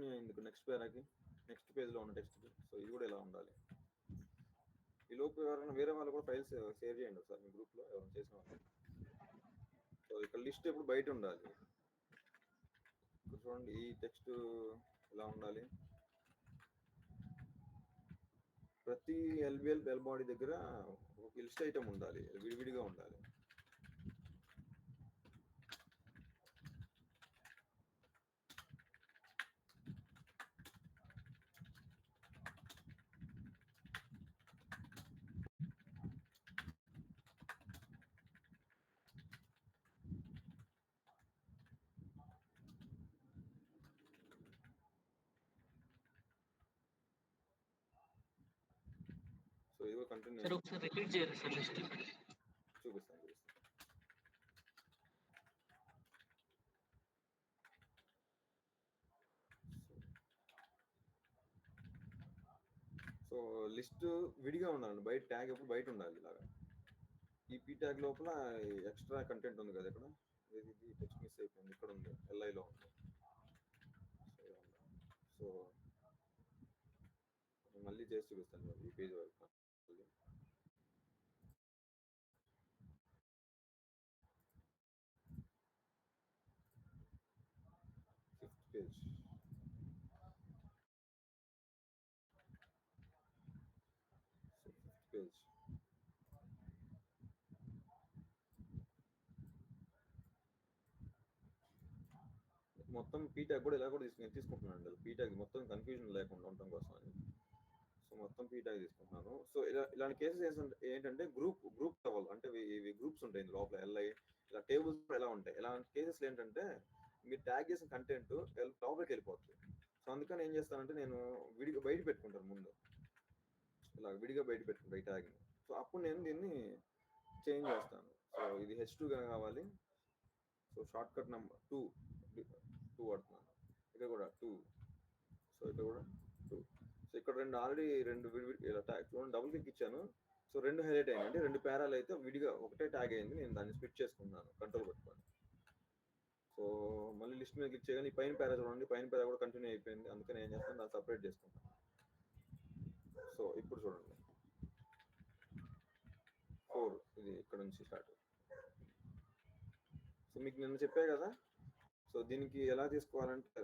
Continue అయింది next పేరాకి, next పేజ్లో ఉన్న టెక్స్ట్కి. సో ఇది కూడా ఇలా ఉండాలి. ఈ లోపు ఎవరైనా వేరే వాళ్ళు కూడా ఫైల్స్ షేర్ చేయండి ఒకసారి మీ గ్రూప్లో ఎవరైనా చేసిన వాళ్ళు. సో ఇక్కడ లిస్ట్ ఎప్పుడు బయట ఉండాలి. ఇక్కడ చూడండి ఈ టెక్స్ట్ ఇలా ఉండాలి. ప్రతి ఎల్బిఎల్ బెల్ బాడీ దగ్గర ఒక లిస్ట్ ఐటమ్ ఉండాలి, విడివిడిగా ఉండాలి. సో ఇది కంటిన్యూ చూపిస్తాను. సో లిస్ట్ విడిగా ఉండాలి, బయట ట్యాగ్ ఎప్పుడు బయట ఉండాలి ఇలాగా. ఈ పీ ట్యాగ్ లోపల ఎక్స్ట్రా కంటెంట్ ఉంది కదా, ఇక్కడ ఇది టెక్స్ట్ మిస్ అయిపోయింది, ఇక్కడ ఉంది ఎల్ఐలో ఉంది. సో మళ్ళీ చేసి చూపిస్తాను ఈ పేజ్ వరకు. Fifth page. పేజ్ మొత్తం పీ ట్యాగ్ కూడా ఇలా కూడా తీసుకుంటున్నాను. పీ ట్యాగ్ మొత్తం కన్ఫ్యూజన్ లేకుండా ఉండటం కోసం అని. సో మొత్తం పీ ట్యాగ్ తీసుకుంటున్నాను. సో ఇలాంటి కేసెస్ ఏంటంటే గ్రూప్ లెవెల్ అంటే ఇవి గ్రూప్స్ ఉంటాయి లోపల ఎల్ఐ, ఇలా టేబుల్స్ ఎలా ఉంటాయి. ఇలాంటి కేసెస్ ఏంటంటే మీరు ట్యాగ్ చేసిన కంటెంట్ లోపలికి వెళ్ళిపోతుంది. సో అందుకని ఏం చేస్తానంటే నేను విడిగా బయట పెట్టుకుంటాను ముందు, ఇలా విడిగా బయట పెట్టుకుంటాను ఈ ట్యాగ్ని. సో అప్పుడు నేను దీన్ని చేంజ్ చేస్తాను. సో ఇది H2గా కావాలి. సో షార్ట్ కట్ నెంబర్ 2 వాడుతున్నాను. ఇక్కడ కూడా 2. సో ఇక్కడ కూడా 2. సో ఇక్కడ ఆల్రెడీ రెండు ఇలా ట్యాగ్ చూడండి, డబుల్ క్లిక్ ఇచ్చాను. సో 2 హైలైట్ అయ్యింది, అంటే 2 పేరాలు అయితే విడిగా ఒకటే ట్యాగ్ అయింది. నేను దాన్ని స్ప్లిట్ చేసుకున్నాను కంట్రోల్ పెట్టుకొని. సో మళ్ళీ లిస్ట్ మీద క్లిక్ చేయగానే ఈ పైన పేరా చూడండి, పైన పేరా కూడా కంటిన్యూ అయిపోయింది. అందుకని ఏం చేస్తాను, దాన్ని సపరేట్ చేసుకుంటాను. సో ఇప్పుడు చూడండి 4 ఇది ఇక్కడ నుంచి స్టార్ట్. సో మీకు నిన్న చెప్పా కదా. సో దీనికి ఎలా తీసుకోవాలంటే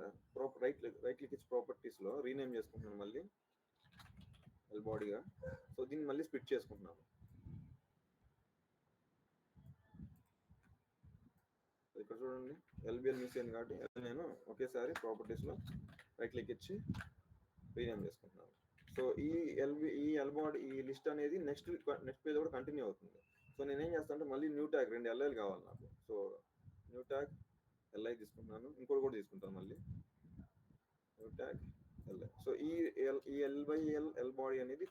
రైట్ క్లిక్ ఇచ్చి ప్రాపర్టీస్లో రీనేమ్ చేసుకుంటున్నాను మళ్ళీ ఎల్ బాడీగా. సో దీన్ని మళ్ళీ స్ప్లిట్ చేసుకుంటున్నాను. ఇక్కడ చూడండి ఎల్బిఎల్ మిస్ అయింది కాబట్టి నేను ఒకేసారి ప్రాపర్టీస్లో రైట్ క్లిక్ ఇచ్చి రీనేమ్ చేసుకుంటున్నాను. సో ఈ ఎల్ బాడీ ఈ లిస్ట్ అనేది నెక్స్ట్ పేజ్ కూడా కంటిన్యూ అవుతుంది. సో నేనేం చేస్తాను అంటే మళ్ళీ న్యూ ట్యాగ్ 2 ఎల్ఐలు కావాలి నాకు. సో న్యూ ట్యాగ్ ఎల్ఐ తీసుకుంటున్నాను, ఇంకోటి కూడా తీసుకుంటాను మళ్ళీ న్యూ ట్యాగ్ ఎల్ఐ. సో ఈ ఎల్ బాడీ అనేది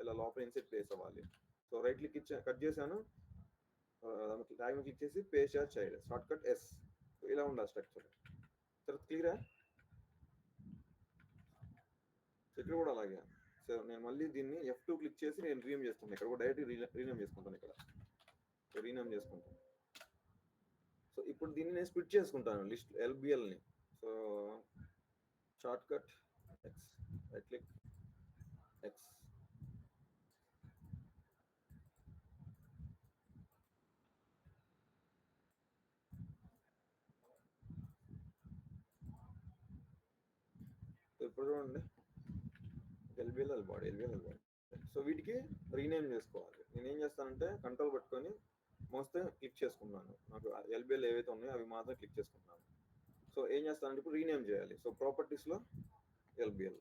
ఇలా లోపల ఇన్సెట్ ప్లేస్ అవ్వాలి. సో రైట్ క్లిక్ ఇచ్చి కట్ చేశాను, ట్యాగ్ క్లిక్ చేసి paste as child, shortcut S. ఇలా ఉండాలి స్ట్రక్చర్. తర్వాత క్లియరా? ఇక్కడ కూడా అలాగే. సో నేను మళ్ళీ దీన్ని F2 క్లిక్ చేసి నేను రీనేమ్ చేసుకుంటాను. ఇక్కడ కూడా డైరెక్ట్ రీనేమ్ చేసుకుంటాను. ఇక్కడ రీనేమ్ చేసుకుంటాను. సో ఇప్పుడు దీన్ని నేను స్ప్లిట్ చేసుకుంటాను లిస్ట్ ఎల్బిఎల్ని. So short cut X, right click X. ఇప్పుడు చూడండి ఎల్బిఎల్ బాడీ. సో వీటికి రీనేమ్ చేసుకోవాలి. నేనేం చేస్తానంటే కంట్రోల్ పట్టుకొని మోస్తే క్లిక్ చేసుకున్నాను. నాకు ఎల్బిఎల్ ఏవైతే ఉన్నాయో అవి మాత్రం క్లిక్ చేసుకుంటున్నాను. సో ఏం చేస్తానంటే ఇప్పుడు రీనేమ్ చేయాలి. So ప్రాపర్టీస్లో LBL.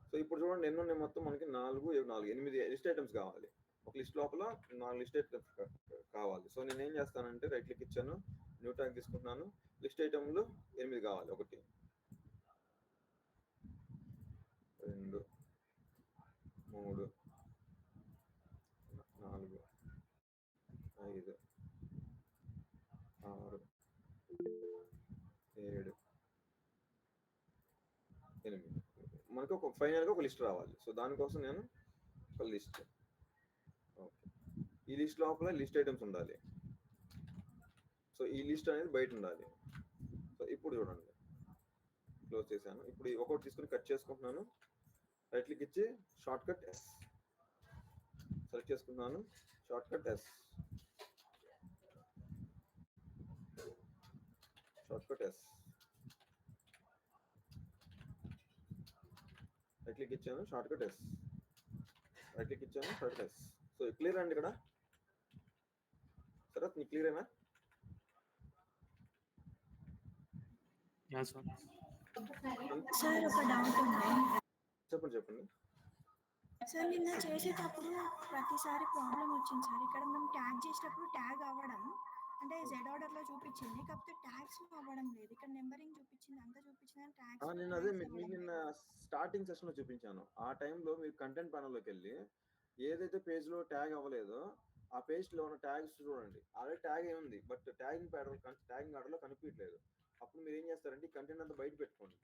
సో ఇప్పుడు చూడండి ఎన్ని ఉన్నాయి మొత్తం మనకి 8 లిస్ట్ ఐటమ్స్ కావాలి. ఒక లిస్ట్ లోపల 4 లిస్ట్ ఐటమ్స్ కావాలి. సో నేను ఏం చేస్తానంటే రైట్ క్లిక్ ఇచ్చాను, న్యూ ట్యాగ్ తీసుకుంటున్నాను. లిస్ట్ ఐటమ్లు 8 కావాలి. 1 2 3 4 5 6 7 8. మనకు ఫైనల్గా ఒక లిస్ట్ రావాలి. సో దానికోసం నేను ఒక లిస్ట్, ఓకే, ఈ లిస్ట్ లోపల లిస్ట్ ఐటమ్స్ ఉండాలి. సో ఈ లిస్ట్ అనేది బయట ఉండాలి. సో ఇప్పుడు చూడండి క్లోజ్ చేశాను. ఇప్పుడు ఒకటి తీసుకుని కట్ చేసుకుంటున్నాను. రైట్ క్లిక్ ఇచ్చి షార్ట్ కట్ ఎస్ సెలెక్ట్ చేసుకున్నాను. Short cut S, short cut S, right click ఇచ్చాను. Short cut S, right click ఇచ్చాను. Short cut S. So clear అండి ఇక్కడ. సరే నీకు క్లియరేనా? సార్ ఒక డౌట్ ఉంది. చెప్పండి. సార్ నిన్న చేసేటప్పుడు ప్రతిసారి ప్రాబ్లం వచ్చింది సార్. ఇక్కడ మేము ట్యాగ్ చేసేటప్పుడు ట్యాగ్ అవ్వడం అంటే జెడ్ ఆర్డర్ లో చూపించింది, కాకపోతే ట్యాగ్స్ లో అవ్వడం లేదు. ఇక్కడ నెంబరింగ్ చూపించింది, అంతా చూపించింది, ట్యాగ్స్ నేను అదే మీకు నిన్న స్టార్టింగ్ సెషన్ లో చూపించాను. ఆ టైంలో మీరు కంటెంట్ ప్యానల్ లోకి వెళ్ళి ఏదైతే పేజ్ లో ట్యాగ్ అవ్వలేదో ఆ పేజ్ లో ఉన్న ట్యాగ్స్ చూడండి. ఆల్రెడీ ట్యాగ్ ఏముంది, బట్ ట్యాగింగ్ ఆర్డర్ లో కనిపించట్లేదు. అప్పుడు మీరు ఏం చేస్తారంటే ఈ కంటెంట్ అంతా బయట పెట్టుకోండి,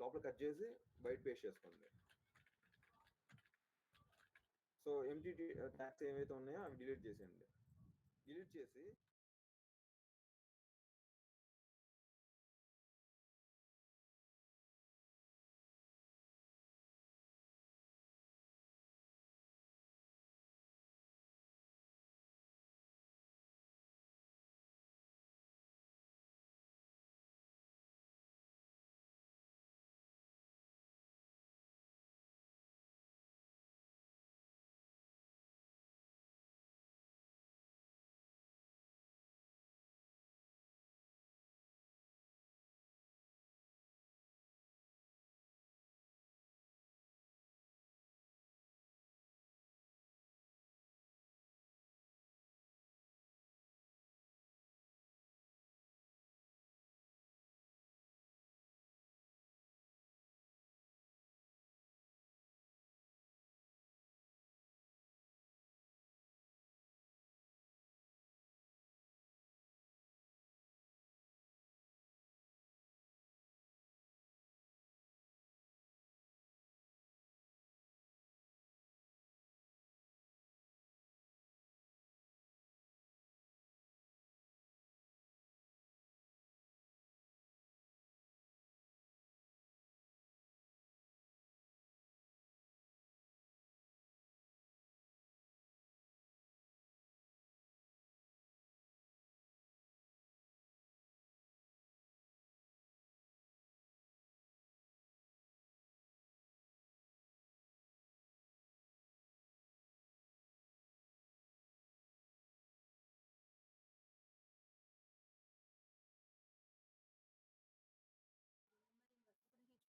లోపల కట్ చేసి బయట పేస్ట్ చేసుకోండి. సో ఎంటీ ట్యాగ్స్ ఏవైతే ఉన్నాయో అవి డిలీట్ చేసేయండి. డిలీట్ చేసి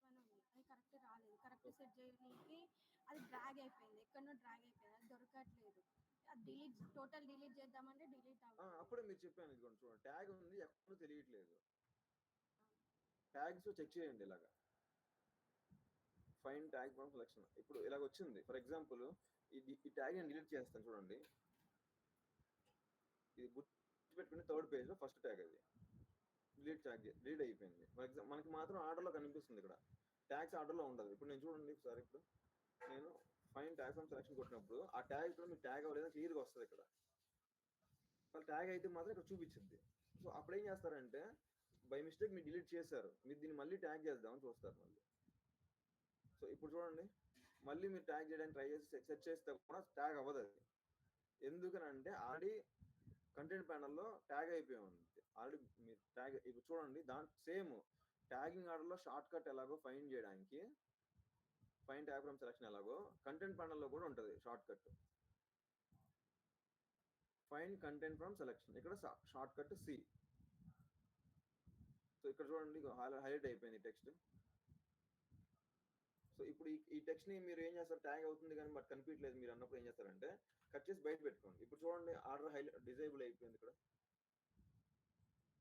H1 ఉంది, అది కరెక్ట్ రాలేదు. కరెక్ట్ సెట్ చేయడానికి అది డ్రాగ్ అయిపోయింది, ఎక్కడో డ్రాగ్ అయిపోయింది, అది దొరకట్లేదు. అది డిలీట్ టోటల్ డిలీట్ చేద్దామంటే డిలీట్ అవ్వదు. అప్పుడే మీరు చెప్పాను, ఇదిగోండి చూడండి ట్యాగ్ ఉంది, ఎక్కడో తెలియట్లేదు. ట్యాగ్స్ చెక్ చేయండి ఇలాగా, ఫైన్ ట్యాగ్ ఫ్రమ్ సెలక్షన్. ఇప్పుడు ఇలాగ వచ్చింది. ఫర్ ఎగ్జాంపుల్ ఈ ట్యాగ్ నేను డిలీట్ చేస్తాను చూడండి. ఇది గుర్తుపెట్టుకుని థర్డ్ పేజ్ లో ఫస్ట్ ట్యాగ్ అది డిలీట్ అయిపోయింది. మనకి మాత్రం ఆర్డర్ లో కనిపిస్తుంది. ఇక్కడ ట్యాగ్స్ ఆర్డర్ లో ఉండదు. ఇప్పుడు నేను చూడండి ఒకసారి, ఇప్పుడు నేను ఫైన్ ట్యాగ్ ఫ్రమ్ సెలక్షన్ కొట్టినప్పుడు ఆ ట్యాగ్ కూడా మీకు ట్యాగ్ అవ్వలేదని క్లియర్గా వస్తుంది. ఇక్కడ ట్యాగ్ అయితే మాత్రం ఇక్కడ చూపించింది. సో అప్పుడు ఏం చేస్తారంటే బై మిస్టేక్ మీరు డిలీట్ చేశారు, మీరు దీన్ని మళ్ళీ ట్యాగ్ చేద్దామని చూస్తారు మళ్ళీ. సో ఇప్పుడు చూడండి, మళ్ళీ మీరు ట్యాగ్ చేయడానికి ట్రై చేసి సెర్చ్ చేస్తే కూడా ట్యాగ్ అవ్వదు అది. ఎందుకనంటే ఆల్రెడీ కంటెంట్ ప్యానల్లో ట్యాగ్ అయిపోయి ఉంది. ఆల్రెడీ మీరు ట్యాగ్ ఇప్పుడు చూడండి, దాని సేమ్ ట్యాగింగ్ ఆర్డర్లో షార్ట్ కట్ ఎలాగో ఫైండ్ చేయడానికి ఫైండ్ ట్యాగ్ ఫ్రమ్ సెలక్షన్ ఎలాగో కంటెంట్ ప్యానల్లో కూడా ఉంటుంది short cut, find content from selection. ఇక్కడ షార్ట్ కట్ సి. సో ఇక్కడ చూడండి హైలైట్ అయిపోయింది టెక్స్ట్. సో ఇప్పుడు ఈ టెక్స్ట్ ని మీరు ఏం చేస్తారు, ట్యాగ్ అవుతుంది కానీ బట్ కనిపించలేదు మీరు అన్నప్పుడు ఏం చేస్తారంటే కట్ చేసి బయట పెట్టుకోండి. ఇప్పుడు చూడండి ఆర్డర్ డిజేబుల్ అయిపోయింది ఇక్కడ.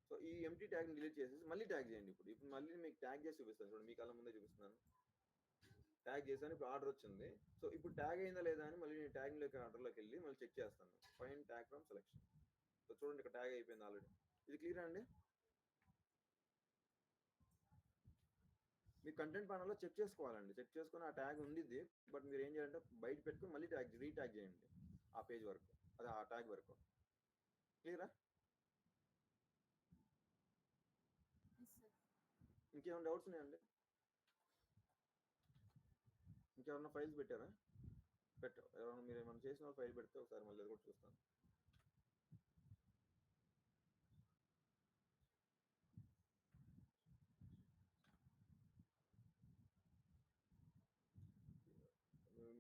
సో ఈ ఎంటీ ట్యాగ్ ని డిలీట్ చేసేసి మళ్ళీ ట్యాగ్ చేయండి. ఇప్పుడు మళ్ళీ మీకు ట్యాగ్ చేసి చూపిస్తాను చూడండి, మీ కళ్ళ ముందే చూపిస్తున్నాను. ట్యాగ్ చేశాను, ఇప్పుడు ఆర్డర్ వచ్చింది. సో ఇప్పుడు ట్యాగ్ అయిందా లేదా అని మళ్ళీ నేను ట్యాగ్ లోకి ఆర్డర్లోకి వెళ్ళి మళ్ళీ చెక్ చేస్తాను. Find tag from selection. So చూడండి ఇక్కడ ట్యాగ్ అయిపోయింది ఆల్రెడీ. ఇది క్లియర్ అండి? మీ కంటెంట్ ప్యానల్లో చెక్ చేసుకోవాలండి. చెక్ చేసుకుని ఆ ట్యాగ్ ఉంది, బట్ మీరు ఏం చేయాలంటే బయట పెట్టుకుని మళ్ళీ రీట్యాగ్ చేయండి ఆ పేజ్ వరకు, అది ఆ ట్యాగ్ వరకు. క్లియరా? ఇంకేమైనా డౌట్స్ ఉన్నాయండి? ఇంకేమన్నా ఫైల్స్ పెట్టారా? ఎవరైనా మీరు ఏమైనా చేసిన ఫైల్ పెడితే ఒకసారి మళ్ళీ అది కూడా చూస్తాను.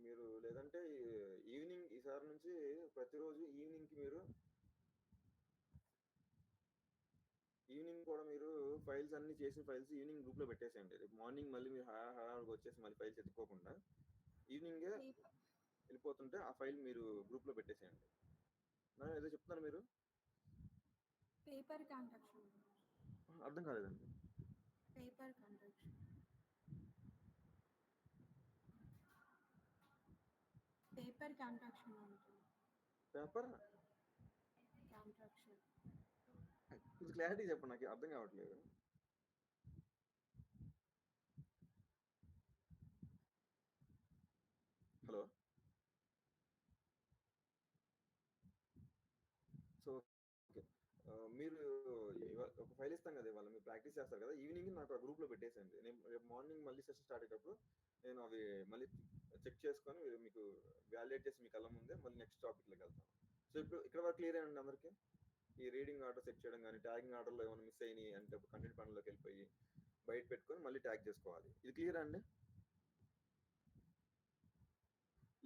మీరు లేదంటే ఈవినింగ్ ఈసారి నుంచి ప్రతిరోజు ఈవినింగ్కి ఈవినింగ్ కూడా మీరు ఫైల్స్ అన్ని చేసిన ఫైల్స్ ఈవినింగ్ గ్రూప్లో పెట్టేసేయండి. రేపు మార్నింగ్ మళ్ళీ మీరు హడావుడిగా వచ్చేసి మళ్ళీ ఫైల్స్ ఎత్తుకోకుండా ఈవినింగే వెళ్ళిపోతుంటే ఆ ఫైల్ మీరు గ్రూప్లో పెట్టేసేయండి. ఏదో చెప్తున్నారు మీరు? Paper contraction. అర్థం కాలేదండి. Paper contraction. పేపర్ కాంట్రాక్షన్ ఉంటుంది. Paper contraction. కొంచెం క్లారిటీ చెప్పండి, నాకు అర్థం కావట్లేదు. హలో. సో ఓకే, మీరు ఒక ఫైల్ ఇస్తాం కదా ఇవాళ, మీరు ప్రాక్టీస్ చేస్తారు కదా, ఈవినింగ్ నాకు ఆ గ్రూప్లో పెట్టేసేయండి. నేను రేపు మార్నింగ్ మళ్ళీ సెషన్ స్టార్ట్ అయ్యేటప్పుడు నేను అవి మళ్ళీ చెక్ చేసుకొని మీకు వ్యాలిడేట్ చేసి మీ కళ్ళ ముందే మళ్ళీ నెక్స్ట్ టాపిక్లోకి వెళ్తాను. సో ఇప్పుడు ఇక్కడ వరకు క్లియర్ అండి అందరికీ? ఈ రీడింగ్ ఆర్డర్ సెట్ చేయడం కానీ ట్యాగింగ్ ఆర్డర్లో ఏమైనా మిస్ అయినాయి అంటే కంటెంట్ ప్యానల్లోకి వెళ్ళిపోయి బయట పెట్టుకొని మళ్ళీ ట్యాగ్ చేసుకోవాలి. ఇది క్లియర్ అండి?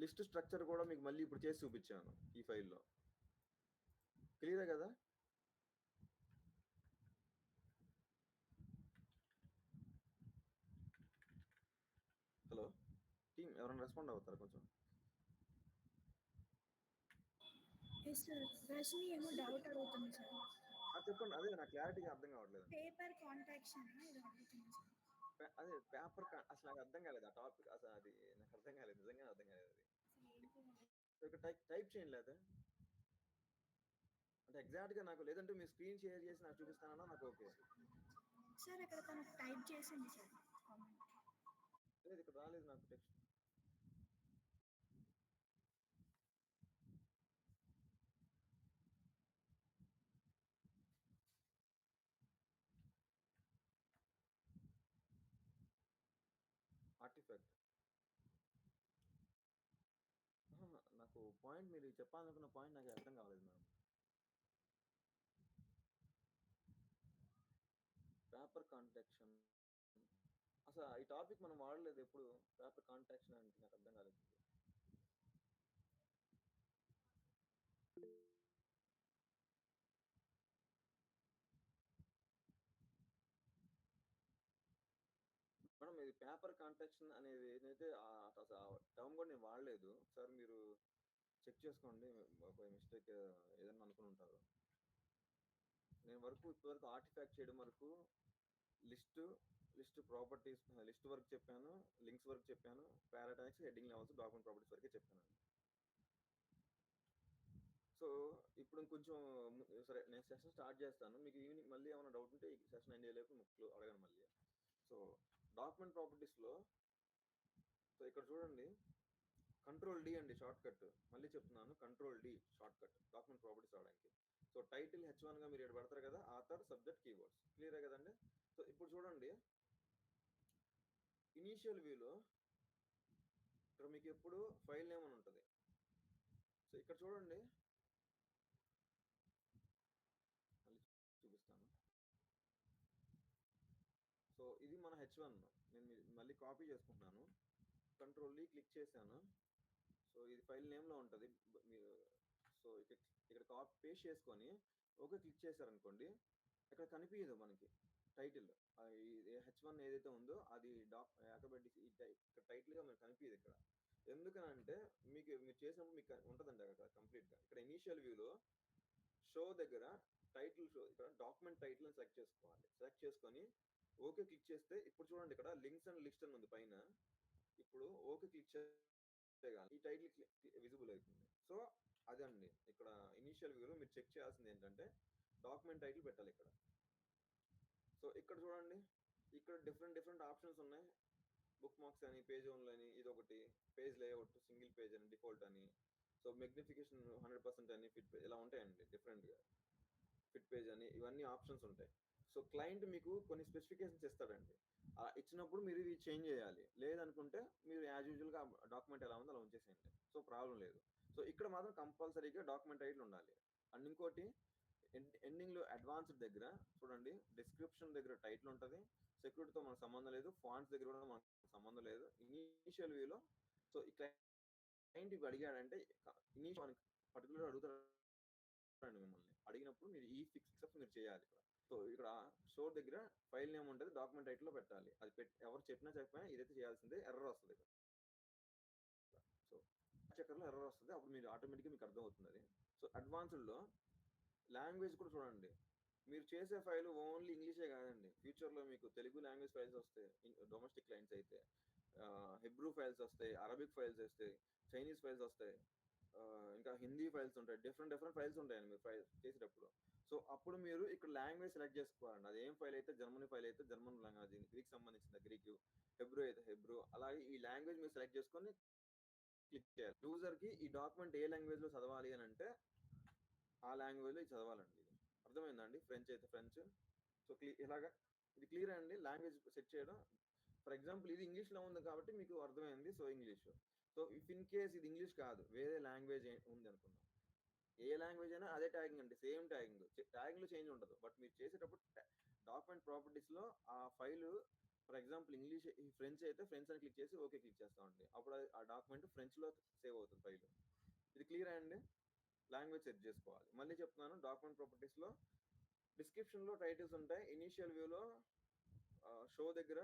లిస్ట్ స్ట్రక్చర్ కూడా మీకు మళ్ళీ ఇప్పుడు చేసి చూపించాను ఈ ఫైల్లో. క్లియరే కదా? హలో టీమ్, ఎవరైనా రెస్పాండ్ అవుతారా కొంచెం? రజని ఏమో డౌట్ అడుగుతుంది సార్. చెప్పండి. అదే నాకు క్లారిటీగా అర్థం కావట్లేదు. పేపర్ కాంట్రాక్షన్ ఇది అడుగుతుంది సార్. అదే పేపర్ అసలు నాకు అర్థం కాలేదు ఆ టాపిక్, అసలు అది నాకు అర్థం కాలేదు, నిజంగా అర్థం కాలేదు. అది ఇక్కడ టైప్ చేయండి, లేదా అంటే ఎగ్జాక్ట్గా నాకు, లేదంటే మీ స్క్రీన్ షేర్ చేసి నాకు చూపిస్తానన్నా నాకు ఓకే సార్. అక్కడ తను టైప్ చేసింది సార్. లేదు ఇక్కడ రాలేదు నాకు టెక్స్ట్. ఆర్టిఫాక్ట్ నాకు పాయింట్, మీరు చెప్పాలనుకున్న పాయింట్ నాకు అర్థం కాలేదు మ్యామ్. పేపర్ కాంట్రాక్షన్ అసలు ఈ టాపిక్ మనం వాడలేదు ఎప్పుడు. పేపర్ కాంట్రాక్షన్ అంటే నాకు అర్థం కాలేదు. మేడం ఇది పేపర్ కాంట్రాక్షన్ అనేది ఏదైతే టర్మ్ కూడా నేను వాడలేదు. సార్ మీరు చెక్ చేసుకోండి, బై మిస్టేక్ ఏదైనా అనుకుని ఉంటారు. నేను ఇప్పటివరకు ఆర్టిఫాక్ట్ చేయడం వరకు లిస్ట్ ప్రాపర్టీస్, లిస్ట్ వర్క్ చెప్పాను, లింక్స్ వర్క్ చెప్పాను, పారాటాగ్స్, హెడ్డింగ్ లెవెల్స్, డాక్యుమెంట్ ప్రాపర్టీస్ వరకే చెప్పాను. సో ఇప్పుడు కొంచెం సరే నేను సెషన్ స్టార్ట్ చేస్తాను. మీకు ఈవినింగ్ మళ్ళీ ఏమైనా డౌట్ ఉంటే ఈ సెషన్ ఎండ్ అయ్యేలోపు ముఖ్యలు అడగను మళ్ళీ. సో డాక్యుమెంట్ ప్రాపర్టీస్లో సో ఇక్కడ చూడండి, కంట్రోల్ డి అండి షార్ట్ కట్. మళ్ళీ చెప్తున్నాను, control D shortcut document properties రావడానికి. సో టైటిల్ H1 గా మీరు ఇక్కడ పెడతారు కదా, ఆథర్, సబ్జెక్ట్, కీవర్డ్స్. క్లియరే కదండి? సో ఇప్పుడు చూడండి, ఇనీషియల్ వ్యూలో ఇక్కడ మీకు ఎప్పుడు ఫైల్ నేమ్ అని ఉంటుంది. సో ఇక్కడ చూడండి, మళ్ళీ చూపిస్తాను. సో ఇది మన H1. నేను మళ్ళీ కాపీ చేసుకుంటున్నాను, కంట్రోల్ డి క్లిక్ చేశాను. సో ఇది ఫైల్ నేమ్లో ఉంటుంది మీరు. సో ఇక్కడ కాపీ పేస్ట్ చేసుకొని ఓకే క్లిక్ చేశారనుకోండి, ఇక్కడ కనిపించదు మనకి టైటిల్. H1 ఏదైతే ఉందో అది ఆటోమేటిక్ ఇక్కడ టైటిల్గా మనకు కనిపించదు ఇక్కడ. ఎందుకనంటే మీరు చేసినప్పుడు మీకు ఉంటుందండి అక్కడ కంప్లీట్గా. ఇక్కడ ఇనీషియల్ వ్యూలో షో దగ్గర టైటిల్ షో, ఇక్కడ డాక్యుమెంట్ టైటిల్ అని సెలెక్ట్ చేసుకోవాలి. సెలెక్ట్ చేసుకొని ఓకే క్లిక్ చేస్తే ఇప్పుడు చూడండి ఇక్కడ లింక్స్ అండ్ లిస్ట్ అని ఉంది పైన. ఇప్పుడు ఓకే క్లిక్ చేయగానే ఈ టైటిల్ విజిబుల్ అవుతుంది. సో అదండి ఇక్కడ ఇనీషియల్ వ్యూలో మీరు చెక్ చేయాల్సింది ఏంటంటే డాక్యుమెంట్ టైటిల్ పెట్టాలి ఇక్కడ. సో ఇక్కడ చూడండి, ఇక్కడ డిఫరెంట్ ఆప్షన్స్ ఉన్నాయి. బుక్ మార్క్స్ అని, పేజ్ ఓన్లీ అని, ఇది ఒకటి, పేజ్ లేఅవుట్, సింగిల్ పేజ్ అని, డిఫాల్ట్ అని, సో మెగ్నిఫికేషన్ 100% అని, ఫిట్ పేజ్, ఇలా ఉంటాయండి డిఫరెంట్గా. ఫిట్ పేజ్ అని, ఇవన్నీ ఆప్షన్స్ ఉంటాయి. సో సో క్లయింట్ మీకు కొన్ని స్పెసిఫికేషన్స్ ఇస్తాడండి, ఇచ్చినప్పుడు మీరు ఇవి చేంజ్ చేయాలి. లేదనుకుంటే మీరు యాజ్ యూజువల్గా డాక్యుమెంట్ ఎలా ఉందో అలా ఉంచేసేయండి, సో ప్రాబ్లం లేదు. సో ఇక్కడ మాత్రం కంపల్సరీగా డాక్యుమెంట్ టైటిల్ ఉండాలి. అండ్ ఇంకోటి, ఎండింగ్లో అడ్వాన్స్డ్ దగ్గర చూడండి, డిస్క్రిప్షన్ దగ్గర టైటిల్ ఉంటుంది, సెక్యూరిటీతో మనకు సంబంధం లేదు, ఫాంట్స్ దగ్గర కూడా మనకు సంబంధం లేదు. ఇనీషియల్ వ్యూలో సో ఈ క్లయింట్ ఇవి అడిగాడంటే ఇనీషియల్ మనకి పర్టికులర్ అడుగుతారండి మిమ్మల్ని. అడిగినప్పుడు మీరు ఈ ఫిక్స్ స్టెప్స్ మీరు చేయాలి ఇక్కడ. సో ఇక్కడ షోర్ దగ్గర ఫైల్ నేమ్ ఉంటుంది, డాక్యుమెంట్ టైటిల్లో పెట్టాలి. అది ఎవరు చెప్పినా చెప్పినా ఇదైతే చేయాల్సిందే. ఎర్రర్ వస్తుంది ఇక్కడ. సో చెక్కర్లో ఎర్రర్ వస్తుంది, అప్పుడు మీరు ఆటోమేటిక్గా మీకు అర్థమవుతుంది అది. సో అడ్వాన్స్డ్లో లాంగ్వేజ్ కూడా చూడండి, మీరు చేసే ఫైల్ ఓన్లీ ఇంగ్లీషే కాదండి, ఫ్యూచర్లో మీకు తెలుగు లాంగ్వేజ్ ఫైల్స్ వస్తాయి, డొమెస్టిక్ క్లయింట్స్ అయితే హెబ్రూ ఫైల్స్ వస్తాయి, అరబిక్ ఫైల్స్ వస్తాయి, చైనీస్ ఫైల్స్ వస్తాయి, ఇంకా హిందీ ఫైల్స్ ఉంటాయి, డిఫరెంట్ ఫైల్స్ ఉంటాయండి మీరు ఫైల్ చేసేటప్పుడు. సో అప్పుడు మీరు ఇక్కడ లాంగ్వేజ్ సెలెక్ట్ చేసుకోవాలండి. అది ఏం ఫైల్ అయితే, జర్మనీ ఫైల్ అయితే జర్మన్ లాంగ్వేజ్, గ్రీక్ సంబంధించిన గ్రీక్, హెబ్రూ అయితే హెబ్రూ, అలాగే ఈ లాంగ్వేజ్ మీరు సెలెక్ట్ చేసుకొని క్లిక్ చేయాలి. యూజర్కి ఈ డాక్యుమెంట్ ఏ లాంగ్వేజ్లో చదవాలి అని అంటే ఆ లాంగ్వేజ్లో ఇది చదవాలండి. ఇది అర్థమైందండి. ఫ్రెంచ్ అయితే ఫ్రెంచ్. సో ఇలాగా ఇది క్లియర్ అండి. లాంగ్వేజ్ సెట్ చేయడం, ఫర్ ఎగ్జాంపుల్ ఇది ఇంగ్లీష్లో ఉంది కాబట్టి మీకు అర్థమైంది, so English. So if in case ఇది ఇంగ్లీష్ కాదు, వేరే లాంగ్వేజ్ ఉంది అనుకుందాం, ఏ లాంగ్వేజ్ అయినా అదే ట్యాగింగ్ అండి, సేమ్ ట్యాగింగ్, ట్యాగింగ్లో చేంజ్ ఉండదు. బట్ మీరు చేసేటప్పుడు డాక్యుమెంట్ ప్రాపర్టీస్లో ఆ file, for example English French అయితే ఫ్రెంచ్ అని క్లిక్ చేసి ఓకే క్లిక్ చేస్తామండి, అప్పుడు ఆ డాక్యుమెంట్ ఫ్రెంచ్లో సేవ్ అవుతుంది ఫైల్. ఇది క్లియర్ అండి. లాంగ్వేజ్ సెట్ చేసుకోవాలి. మళ్ళీ చెప్తున్నాను, డాక్యుమెంట్ ప్రాపర్టీస్లో డిస్క్రిప్షన్లో టైటిల్స్ ఉంటాయి, ఇనీషియల్ వ్యూలో షో దగ్గర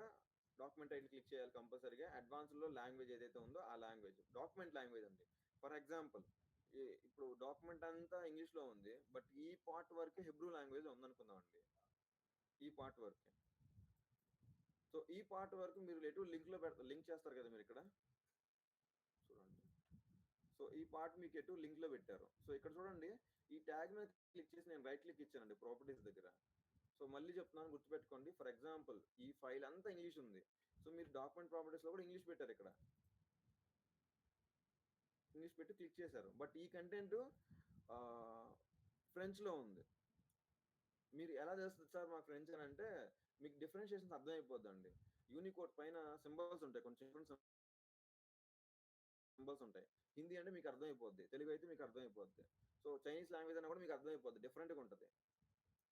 డాక్యుమెంట్ టైటిల్ క్లిక్ చేయాలి కంపల్సరీగా. అడ్వాన్స్లో లాంగ్వేజ్ ఏదైతే ఉందో ఆ లాంగ్వేజ్, డాక్యుమెంట్ లాంగ్వేజ్ అండి. ఫర్ ఎగ్జాంపుల్ ఇప్పుడు డాక్యుమెంట్ అంతా ఇంగ్లీష్లో ఉంది, బట్ ఈ పార్ట్ వరకు హెబ్రూ లాంగ్వేజ్ ఉందనుకుందామండి, ఈ పార్ట్ వరకు. సో ఈ పార్ట్ వరకు మీరు ఎటు లింక్ చేస్తారు కదా మీరు ఇక్కడ చూడండి. సో ఈ పార్ట్ మీకు ఎటు లింక్లో పెట్టారు. సో ఇక్కడ చూడండి, ఈ ట్యాగ్ మీద క్లిక్ చేసి నేను రైట్ క్లిక్ ఇచ్చానండి ప్రాపర్టీస్ దగ్గర. సో మళ్ళీ చెప్తున్నాను, గుర్తుపెట్టుకోండి. ఫర్ ఎగ్జాంపుల్ ఈ ఫైల్ అంతా ఇంగ్లీష్ ఉంది, సో మీరు డాక్యుమెంట్ ప్రాపర్టీస్లో కూడా ఇంగ్లీష్ పెట్టారు, ఇక్కడ ఇంగ్లీష్ పెట్టి క్లిక్ చేశారు, బట్ ఈ కంటెంట్ ఫ్రెంచ్లో ఉంది. మీరు ఎలా చేస్తుంది సార్ మా ఫ్రెంచ్ అని అంటే, మీకు డిఫరెన్షియేషన్స్ అర్థమైపోద్దండి. యూనికోడ్ పైన సింబల్స్ ఉంటాయి, కొంచెం సింబల్స్ ఉంటాయి. హిందీ అంటే మీకు అర్థమైపోద్ది, తెలుగు అయితే మీకు అర్థమైపోద్ది, సో చైనీస్ లాంగ్వేజ్ అన్నా కూడా మీకు అర్థమైపోద్ది, డిఫరెంట్గా ఉంటుంది.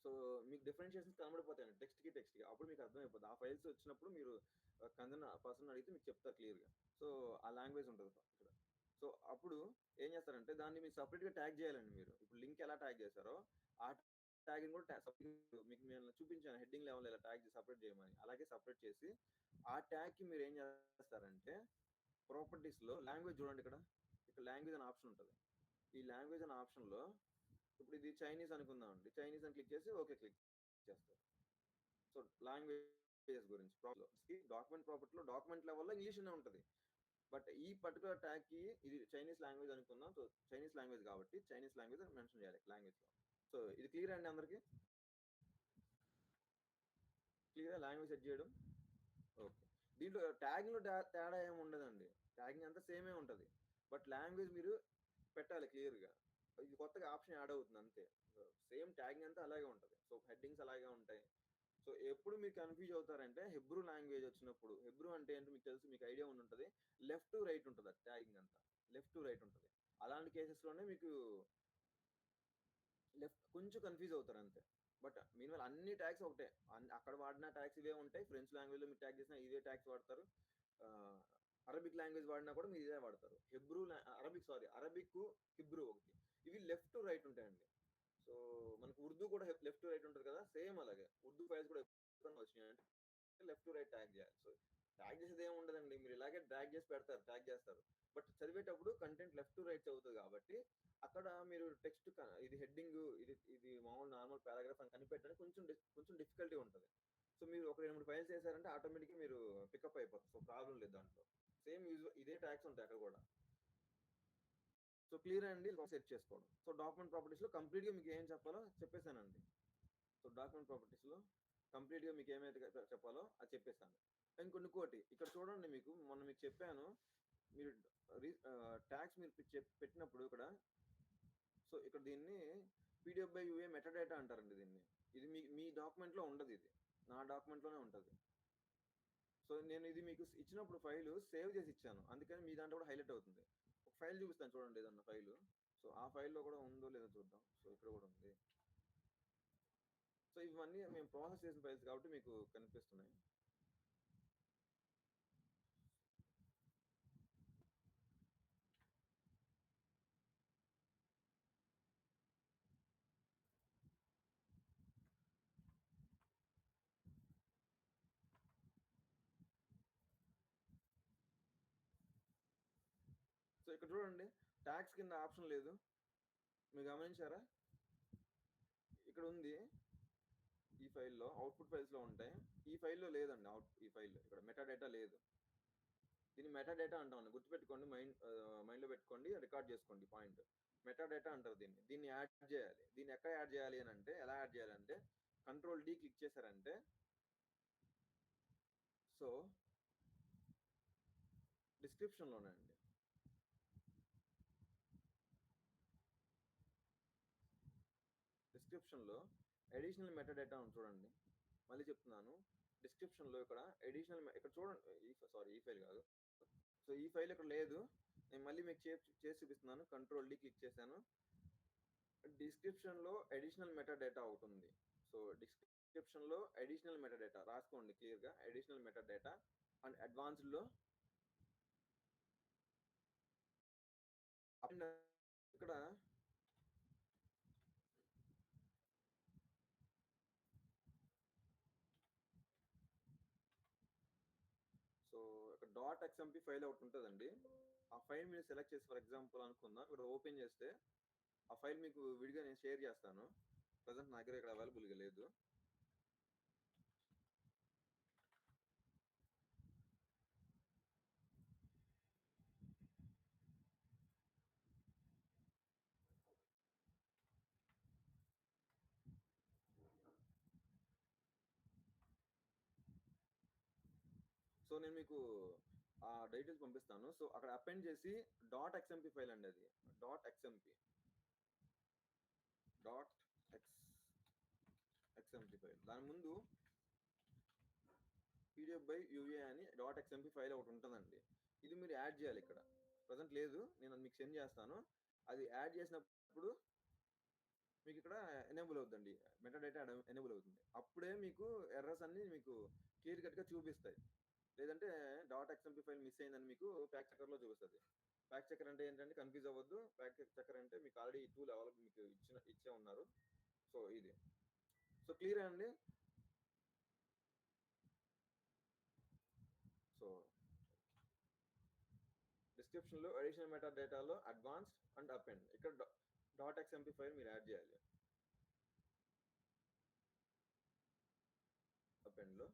సో మీకు డిఫరెన్షియేషన్స్ కనబడిపోతాయండి టెక్స్ట్కి. అప్పుడు మీకు అర్థమైపోద్ది. ఆ ఫైల్స్ వచ్చినప్పుడు మీరు కన్సర్న్ పర్సన్ అడిగితే మీకు చెప్తారు క్లియర్గా. సో ఆ లాంగ్వేజ్ ఉంటుంది ఇక్కడ. సో అప్పుడు ఏం చేస్తారంటే దాన్ని మీరు సపరేట్గా ట్యాగ్ చేయాలండి. మీరు ఇప్పుడు లింక్ ఎలా ట్యాగ్ చేశారో ఆ ట్యాగింగ్ కూడా మీకు నేను చూపించాను, హెడ్డింగ్ లెవెల్ ఇలా ట్యాగ్ సపరేట్ చేయమని. అలాగే సపరేట్ చేసి ఆ ట్యాగ్కి మీరు ఏం చేస్తారంటే ప్రాపర్టీస్లో లాంగ్వేజ్ చూడండి, ఇక్కడ లాంగ్వేజ్ అనే ఆప్షన్ ఉంటుంది. ఈ లాంగ్వేజ్ అనే ఆప్షన్లో ఇప్పుడు ఇది చైనీస్ అనుకుందామండి, చైనీస్ అని క్లిక్ చేసి ఓకే క్లిక్ చేస్తారు. సో లాంగ్వేజెస్ గురించి డాక్యుమెంట్ ప్రాపర్టీలో డాక్యుమెంట్ లెవెల్లో ఇంగ్లీష్లోనే ఉంటుంది, బట్ ఈ పర్టికులర్ ట్యాగ్కి ఇది చైనీస్ లాంగ్వేజ్ అనుకుందాం. సో చైనీస్ లాంగ్వేజ్ కాబట్టి చైనీస్ లాంగ్వేజ్ మెన్షన్ చేయాలి లాంగ్వేజ్లో. సో ఇది క్లియర్ అండి అందరికీ? క్లియర్ లాంగ్వేజ్ సెట్ చేయడం. ఓకే, దీంట్లో ట్యాగింగ్లో తేడా ఏమి ఉండదండి, ట్యాగింగ్ అంతా సేమే ఉంటుంది, బట్ లాంగ్వేజ్ మీరు పెట్టాలి క్లియర్గా. ఇది కొత్తగా ఆప్షన్ యాడ్ అవుతుంది అంతే, సేమ్ ట్యాగింగ్ అంతా అలాగే ఉంటుంది. సో హెడ్డింగ్స్ అలాగే ఉంటాయి. సో ఎప్పుడు మీరు కన్ఫ్యూజ్ అవుతారంటే హెబ్రూ లాంగ్వేజ్ వచ్చినప్పుడు, హెబ్రూ అంటే ఏంటో మీకు తెలుసు, మీకు ఐడియా ఉంటుంది, లెఫ్ట్ టు రైట్ ఉంటుంది ట్యాగింగ్ అంతా, లెఫ్ట్ టు రైట్ ఉంటుంది. అలాంటి కేసెస్లోనే మీకు కొంచెం కన్ఫ్యూజ్ అవుతారు అంతే. బట్ మీన్వల్ అన్ని ట్యాగ్స్ ఒకటే, అక్కడ వాడిన ట్యాగ్స్ ఇవే ఉంటాయి. ఫ్రెంచ్ లాంగ్వేజ్లో మీరు ట్యాగ్ చేసినా ఇవే ట్యాగ్స్ వాడతారు, అరబిక్ లాంగ్వేజ్ వాడినా కూడా మీరు ఇదే వాడతారు. అరబిక్ హిబ్రూ ఒకటి, ఇవి లెఫ్ట్ టు రైట్ ఉంటాయండి. సో మనకు ఉర్దూ కూడా లెఫ్ట్ టు రైట్ ఉంటుంది కదా, సేమ్ అలాగే ఉర్దూ ఫైల్స్ కూడా వచ్చినాయంటే లెఫ్ట్ టు రైట్ ట్యాగ్ చేయాలి. సో ట్యాగ్ చేసేది ఏమి ఉండదండి, మీరు ఇలాగే ట్యాగ్ చేస్తారు, బట్ చదివేటప్పుడు కంటెంట్ లెఫ్ట్ టు రైట్ చదువుతుంది కాబట్టి అక్కడ మీరు టెక్స్ట్ ఇది హెడ్డింగ్, ఇది మామూలు నార్మల్ పారాగ్రాఫ్ అని కనిపెట్టడానికి కొంచెం డిఫికల్టీ ఉంటుంది. సో మీరు ఒక 2-3 ఫైల్స్ చేశారంటే ఆటోమేటిక్గా మీరు పికప్ అయిపోతారు. సో ప్రాబ్లం లేదు దాంట్లో, సేమ్ ఇదే ట్యాగ్స్ ఉంటాయి అక్కడ కూడా. సో క్లియర్ అండి, సెట్ చేసుకోవడం. సో డాక్యుమెంట్ ప్రాపర్టీస్లో కంప్లీట్గా మీకు ఏం చెప్పాలో చెప్పేశానండి. సో డాక్యుమెంట్ ప్రాపర్టీస్లో కంప్లీట్గా మీకు ఏమైతే చెప్పాలో అది చెప్పేశాను. ఇంకోటి ఇక్కడ చూడండి, మొన్న మీకు చెప్పాను, మీరు ట్యాగ్స్ మీరు పెట్టినప్పుడు ఇక్కడ, సో ఇక్కడ దీన్ని PDF by UA మెటాడేటా అంటారండి దీన్ని. ఇది మీ డాక్యుమెంట్లో ఉండదు, ఇది నా డాక్యుమెంట్లోనే ఉంటుంది. సో నేను ఇది మీకు ఇచ్చినప్పుడు ఫైల్ సేవ్ చేసి ఇచ్చాను, అందుకని మీ దాంట్లో కూడా హైలైట్ అవుతుంది. ఒక ఫైల్ చూపిస్తాను చూడండి, ఏదన్నా ఫైల్. సో ఆ ఫైల్లో కూడా ఉందో లేదో చూద్దాం. సో ఇక్కడ కూడా ఉంది. సో ఇవన్నీ మేము ప్రాసెస్ చేసిన ఫైల్స్ కాబట్టి మీకు కనిపిస్తున్నాయి. సో ఇక్కడ చూడండి, ట్యాక్స్ కింద ఆప్షన్ లేదు, మీరు గమనించారా? ఇక్కడ ఉంది, ఈ ఫైల్లో అవుట్పుట్ ఫైల్స్లో ఉంటాయి, ఈ ఫైల్లో లేదండి. ఈ ఫైల్లో ఇక్కడ మెటా డేటా లేదు. దీన్ని మెటా డేటా అంటామండి, గుర్తుపెట్టుకోండి, మైండ్లో పెట్టుకోండి, రికార్డ్ చేసుకోండి పాయింట్. మెటా డేటా అంటారు దీన్ని యాడ్ చేయాలి. దీన్ని ఎక్కడ యాడ్ చేయాలి అని అంటే, ఎలా యాడ్ చేయాలంటే కంట్రోల్ డి క్లిక్ చేశారంటే, సో డిస్క్రిప్షన్లోనే అండి, డిస్క్రిప్షన్లో అడిషనల్ మెటా డేటా ఉంది చూడండి. మళ్ళీ చెప్తున్నాను, డిస్క్రిప్షన్లో ఇక్కడ అడిషనల్, ఇక్కడ చూడండి, ఈ ఫైల్ కాదు. సో ఈ ఫైల్ ఇక్కడ లేదు, నేను మళ్ళీ మీకు చేసి చూపిస్తున్నాను. కంట్రోల్ డి క్లిక్ చేశాను, డిస్క్రిప్షన్లో అడిషనల్ మెటా డేటా ఒకటి ఉంది. సో డిస్క్రిప్షన్లో అడిషనల్ మెటా డేటా రాసుకోండి క్లియర్గా, అడిషనల్ మెటా డేటా. అండ్ అడ్వాన్స్డ్లో ఇక్కడ సో ఇక్కడ డాట్ ఎక్స్ఎంపీ ఫైల్ ఒకటి ఉంటుందండి. ఆ ఫైల్ మీరు సెలెక్ట్ చేసి, ఫర్ ఎగ్జాంపుల్ అనుకుందాం, ఇక్కడ ఓపెన్ చేస్తే ఆ ఫైల్ మీకు విడిగా నేను షేర్ చేస్తాను. ప్రజెంట్ నా దగ్గర ఇక్కడ అవైలబుల్గా లేదు. సో నేను మీకు ఆ డీటెయిల్స్ పంపిస్తాను. సో అక్కడ అపెండ్ చేసి డాట్ ఎక్స్ఎంపీ ఫైల్ అండి, అది డాట్ ఎక్స్ఎంపీ ఫైల్. దాని ముందు పీడిఎఫ్ బై యూఏ అని డాట్ ఎక్స్ఎంపీ ఫైల్ ఒకటి ఉంటుందండి. ఇది మీరు యాడ్ చేయాలి. ఇక్కడ ప్రజెంట్ లేదు, నేను అది మీకు సెండ్ చేస్తాను. అది యాడ్ చేసినప్పుడు మీకు ఇక్కడ ఎనేబుల్ అవుతుందండి, మెటా డేటా ఎనేబుల్ అవుతుంది. అప్పుడే మీకు ఎర్రర్స్ అన్ని మీకు క్లియర్ కట్గా చూపిస్తాయి. లేదంటే డాట్ ఎక్స్ఎంపీ ఫైల్ మిస్ అయిందని మీకు ప్యాక్ చెక్కర్లో చూపిస్తుంది. ప్యాక్ చెక్కర్ అంటే ఏంటంటే కన్ఫ్యూజ్ అవ్వద్దు. ప్యాక్ చెక్కర్ అంటే మీకు ఆల్రెడీ ఈ టూల్ అవైలబుల్ మీకు ఇచ్చే ఉన్నారు. సో ఇది, సో క్లియర్ అండి. సో డిస్క్రిప్షన్లో అడిషనల్ మెటా డేటాలో అడ్వాన్స్డ్ అండ్ అపెండ్, ఇక్కడ డాట్ ఎక్స్ఎంపీ ఫైల్ మీరు యాడ్ చేయాలి. అపెండ్లో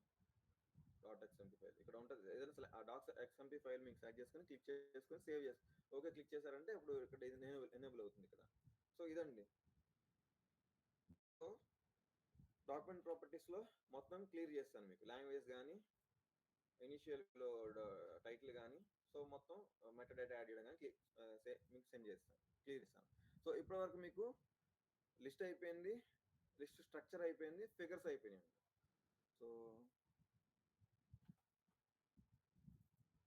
డాట్ ఎక్స్ఎంపీ ఫైల్ ఇక్కడ ఉంటుంది. ఏదైనా ఆ డాట్ ఎక్స్ఎంపీ ఫైల్ మీకు సెలెక్ట్ చేసుకొని క్లిక్ చేసుకొని సేవ్ చేసి ఓకే క్లిక్ చేశారంటే ఇప్పుడు ఇక్కడ ఎనేబుల్ అవుతుంది ఇక్కడ. సో ఇదండి. సో డాక్యుమెంట్ ప్రాపర్టీస్లో మొత్తం క్లియర్ చేస్తాను మీకు, లాంగ్వేజ్ కానీ, ఇనిషియల్లో టైటిల్ కానీ, సో మొత్తం మెటా డేటా యాడ్ చేయడం కానీ మీకు సెండ్ చేస్తాను, క్లియర్ ఇస్తాను. సో ఇప్పటి వరకు మీకు లిస్ట్ అయిపోయింది, లిస్ట్ స్ట్రక్చర్ అయిపోయింది, ఫిగర్స్ అయిపోయినాయండి. సో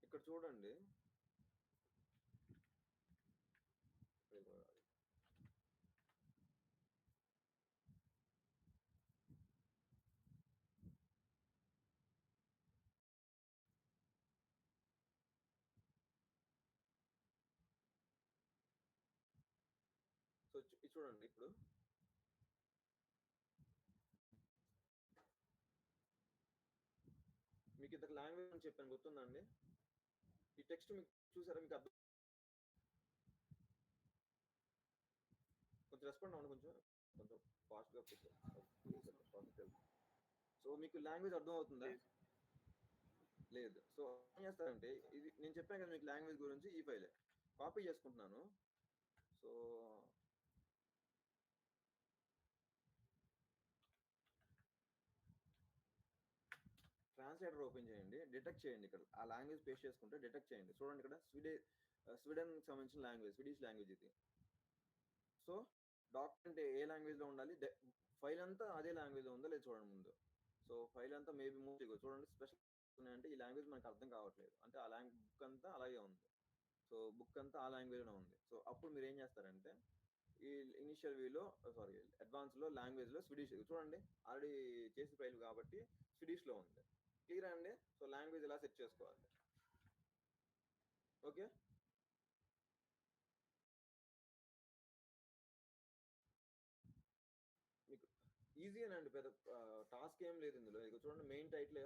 ఇక్కడ చూడండి, సో చూడండి ఇప్పుడు మీకు ఇంతకు లాంగ్వేజ్ అని చెప్పాను, గుర్తుందండి? ఈ టెక్స్ట్ మీకు చూసారా, మీకు అర్థం? కొంచెం రెస్పాండ్ అవ్వండి, కొంచెం ఫాస్ట్గా. సో మీకు లాంగ్వేజ్ అర్థం అవుతుందా? లేదు. సో ఏం చేస్తారంటే, ఇది నేను చెప్పాను కదా మీకు లాంగ్వేజ్ గురించి, ఈ ఫైల్ కాపీ చేసుకుంటున్నాను. సో ట్రాన్స్లేటర్ ఓపెన్ చేయండి, డిటెక్ట్ చేయండి. ఇక్కడ ఆ లాంగ్వేజ్ పేస్ట్ చేసుకుంటే డిటెక్ట్ చేయండి. చూడండి ఇక్కడ స్వీడన్కి సంబంధించిన లాంగ్వేజ్, స్వీడిష్ లాంగ్వేజ్ ఇది. సో డాక్యుమెంట్ ఏ లాంగ్వేజ్లో ఉండాలి, ఫైల్ అంతా అదే లాంగ్వేజ్ ఉందో లేదు చూడండి ముందు. సో ఫైల్ అంతా మేబీ మోస్ట్లీ చూడండి స్పెషల్ అంటే ఈ లాంగ్వేజ్ మనకు అర్థం కావట్లేదు, అంటే ఆ బుక్ అంతా అలాగే ఉంది. సో బుక్ అంతా ఆ లాంగ్వేజ్లో ఉంది. సో అప్పుడు మీరు ఏం చేస్తారంటే ఈ ఇనిషియల్ వ్యూలో సారీ అడ్వాన్స్లో లాంగ్వేజ్లో స్వీడిష్ చూడండి, ఆల్రెడీ చేసిన ఫైల్ కాబట్టి స్వీడిష్లో ఉంది. క్లియర్ అండి. సో లాంగ్వేజ్ ఎలా సెట్ చేసుకోవాలి. ఓకే, మీకు ఈజీ అండి, పెద్ద టాస్క్ ఏం లేదు ఇందులో. ఇక చూడండి మెయిన్ టైటిల్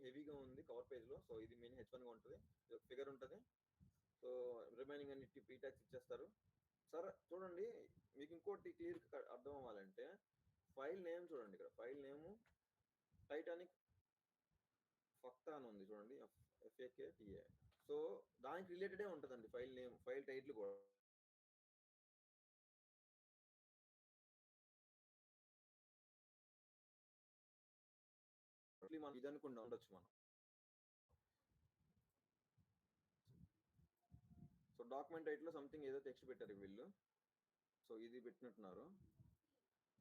హెవీగా ఉంది కవర్ పేజ్లో. సో ఇది మెయిన్ H1గా ఉంటుంది, ఫిగర్ ఉంటుంది. సో రిమైనింగ్ అన్ని ప్రీటాక్స్ ఇచ్చేస్తారు. సరే చూడండి, మీకు ఇంకోటి క్లియర్ అర్థం అవ్వాలంటే ఫైల్ నేమ్ చూడండి, ఇక్కడ ఫైల్ నేము టైటానిక్ ఫక్తా అని ఉంది చూడండి, FAKTA. సో దానికి రిలేటెడే ఉంటుందండి ఫైల్ నేమ్, ఫైల్ టైటిల్ కూడా. మనం ఇది అనుకుండా ఉండొచ్చు మనం. సో డాక్యుమెంట్ టైటిల్లో సంథింగ్ ఏదో టెక్స్ట్ పెట్టారు వీళ్ళు. సో ఇది పెట్టినట్టున్నారు.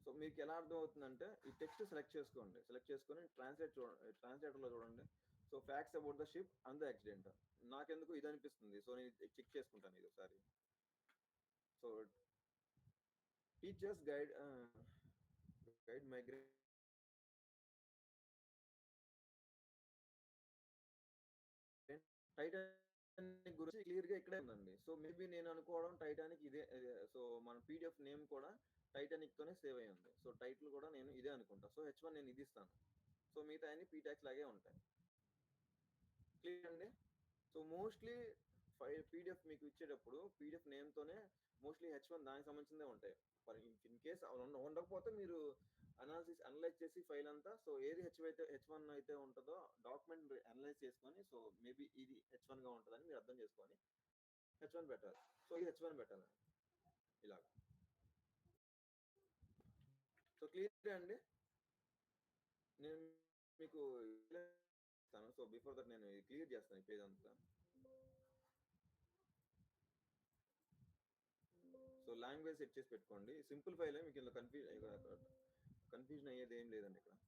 సో మీకు ఎలా అర్థం అవుతుందంటే ఈ టెక్స్ట్ సెలెక్ట్ చేసుకోండి, సెలెక్ట్ చేసుకొని ట్రాన్స్లేటర్లో చూడండి. So facts about the ship and the accident. నాకెందుకు ఇది అనిపిస్తుంది, సో నేను చెక్ చేసుకుంటాను ఇది ఒకసారి. So teachers guide migrate Titanic గురించి క్లియర్ గా ఇక్కడే ఉందండి. సో మేబీ నేను అనుకోవడం టైటానిక్ ఇదే. సో మన PDF నేమ్ కూడా టైటానిక్ తోనే సేవ్ అయ్యి ఉంది. సో టైటిల్ కూడా నేను ఇదే అనుకుంటా. సో H1 నేను ఇది ఇస్తాను. సో మిగతా అన్ని పీటాక్స్ లాగే ఉంటాయి. క్లియర్ అండి. సో మోస్ట్లీ PDF మీకు ఇచ్చేటప్పుడు PDF నేమ్ తోనే మోస్ట్లీ H1 దానికి సంబంధించిందే ఉంటాయి. ఫర్ ఇన్ కేస్ ఉండకపోతే మీరు అనలైజ్ చేసి ఫైల్ అంతా, సో ఏది H1 అయితే ఉంటుందో డాక్యుమెంట్ అనలైజ్ చేసుకొని, సో మేబీ ఇది H1 గా ఉంటుందని మీరు అర్థం చేసుకొని H1 పెట్టాలి. సో ఇది H1 పెట్టాలి ఇలాగా. సో క్లియర్ అండి. నేను మీకు ఇస్తాను. సో బిఫోర్ దట్ నేను క్లియర్ చేస్తాను ఈ పేజ్ అంతా. సో లాంగ్వేజ్ సెట్ చేసి పెట్టుకోండి. సింపుల్ ఫైల్, మీకు ఇందులో కన్ఫ్యూజన్ అయ్యేది ఏం లేదండి ఇక్కడ.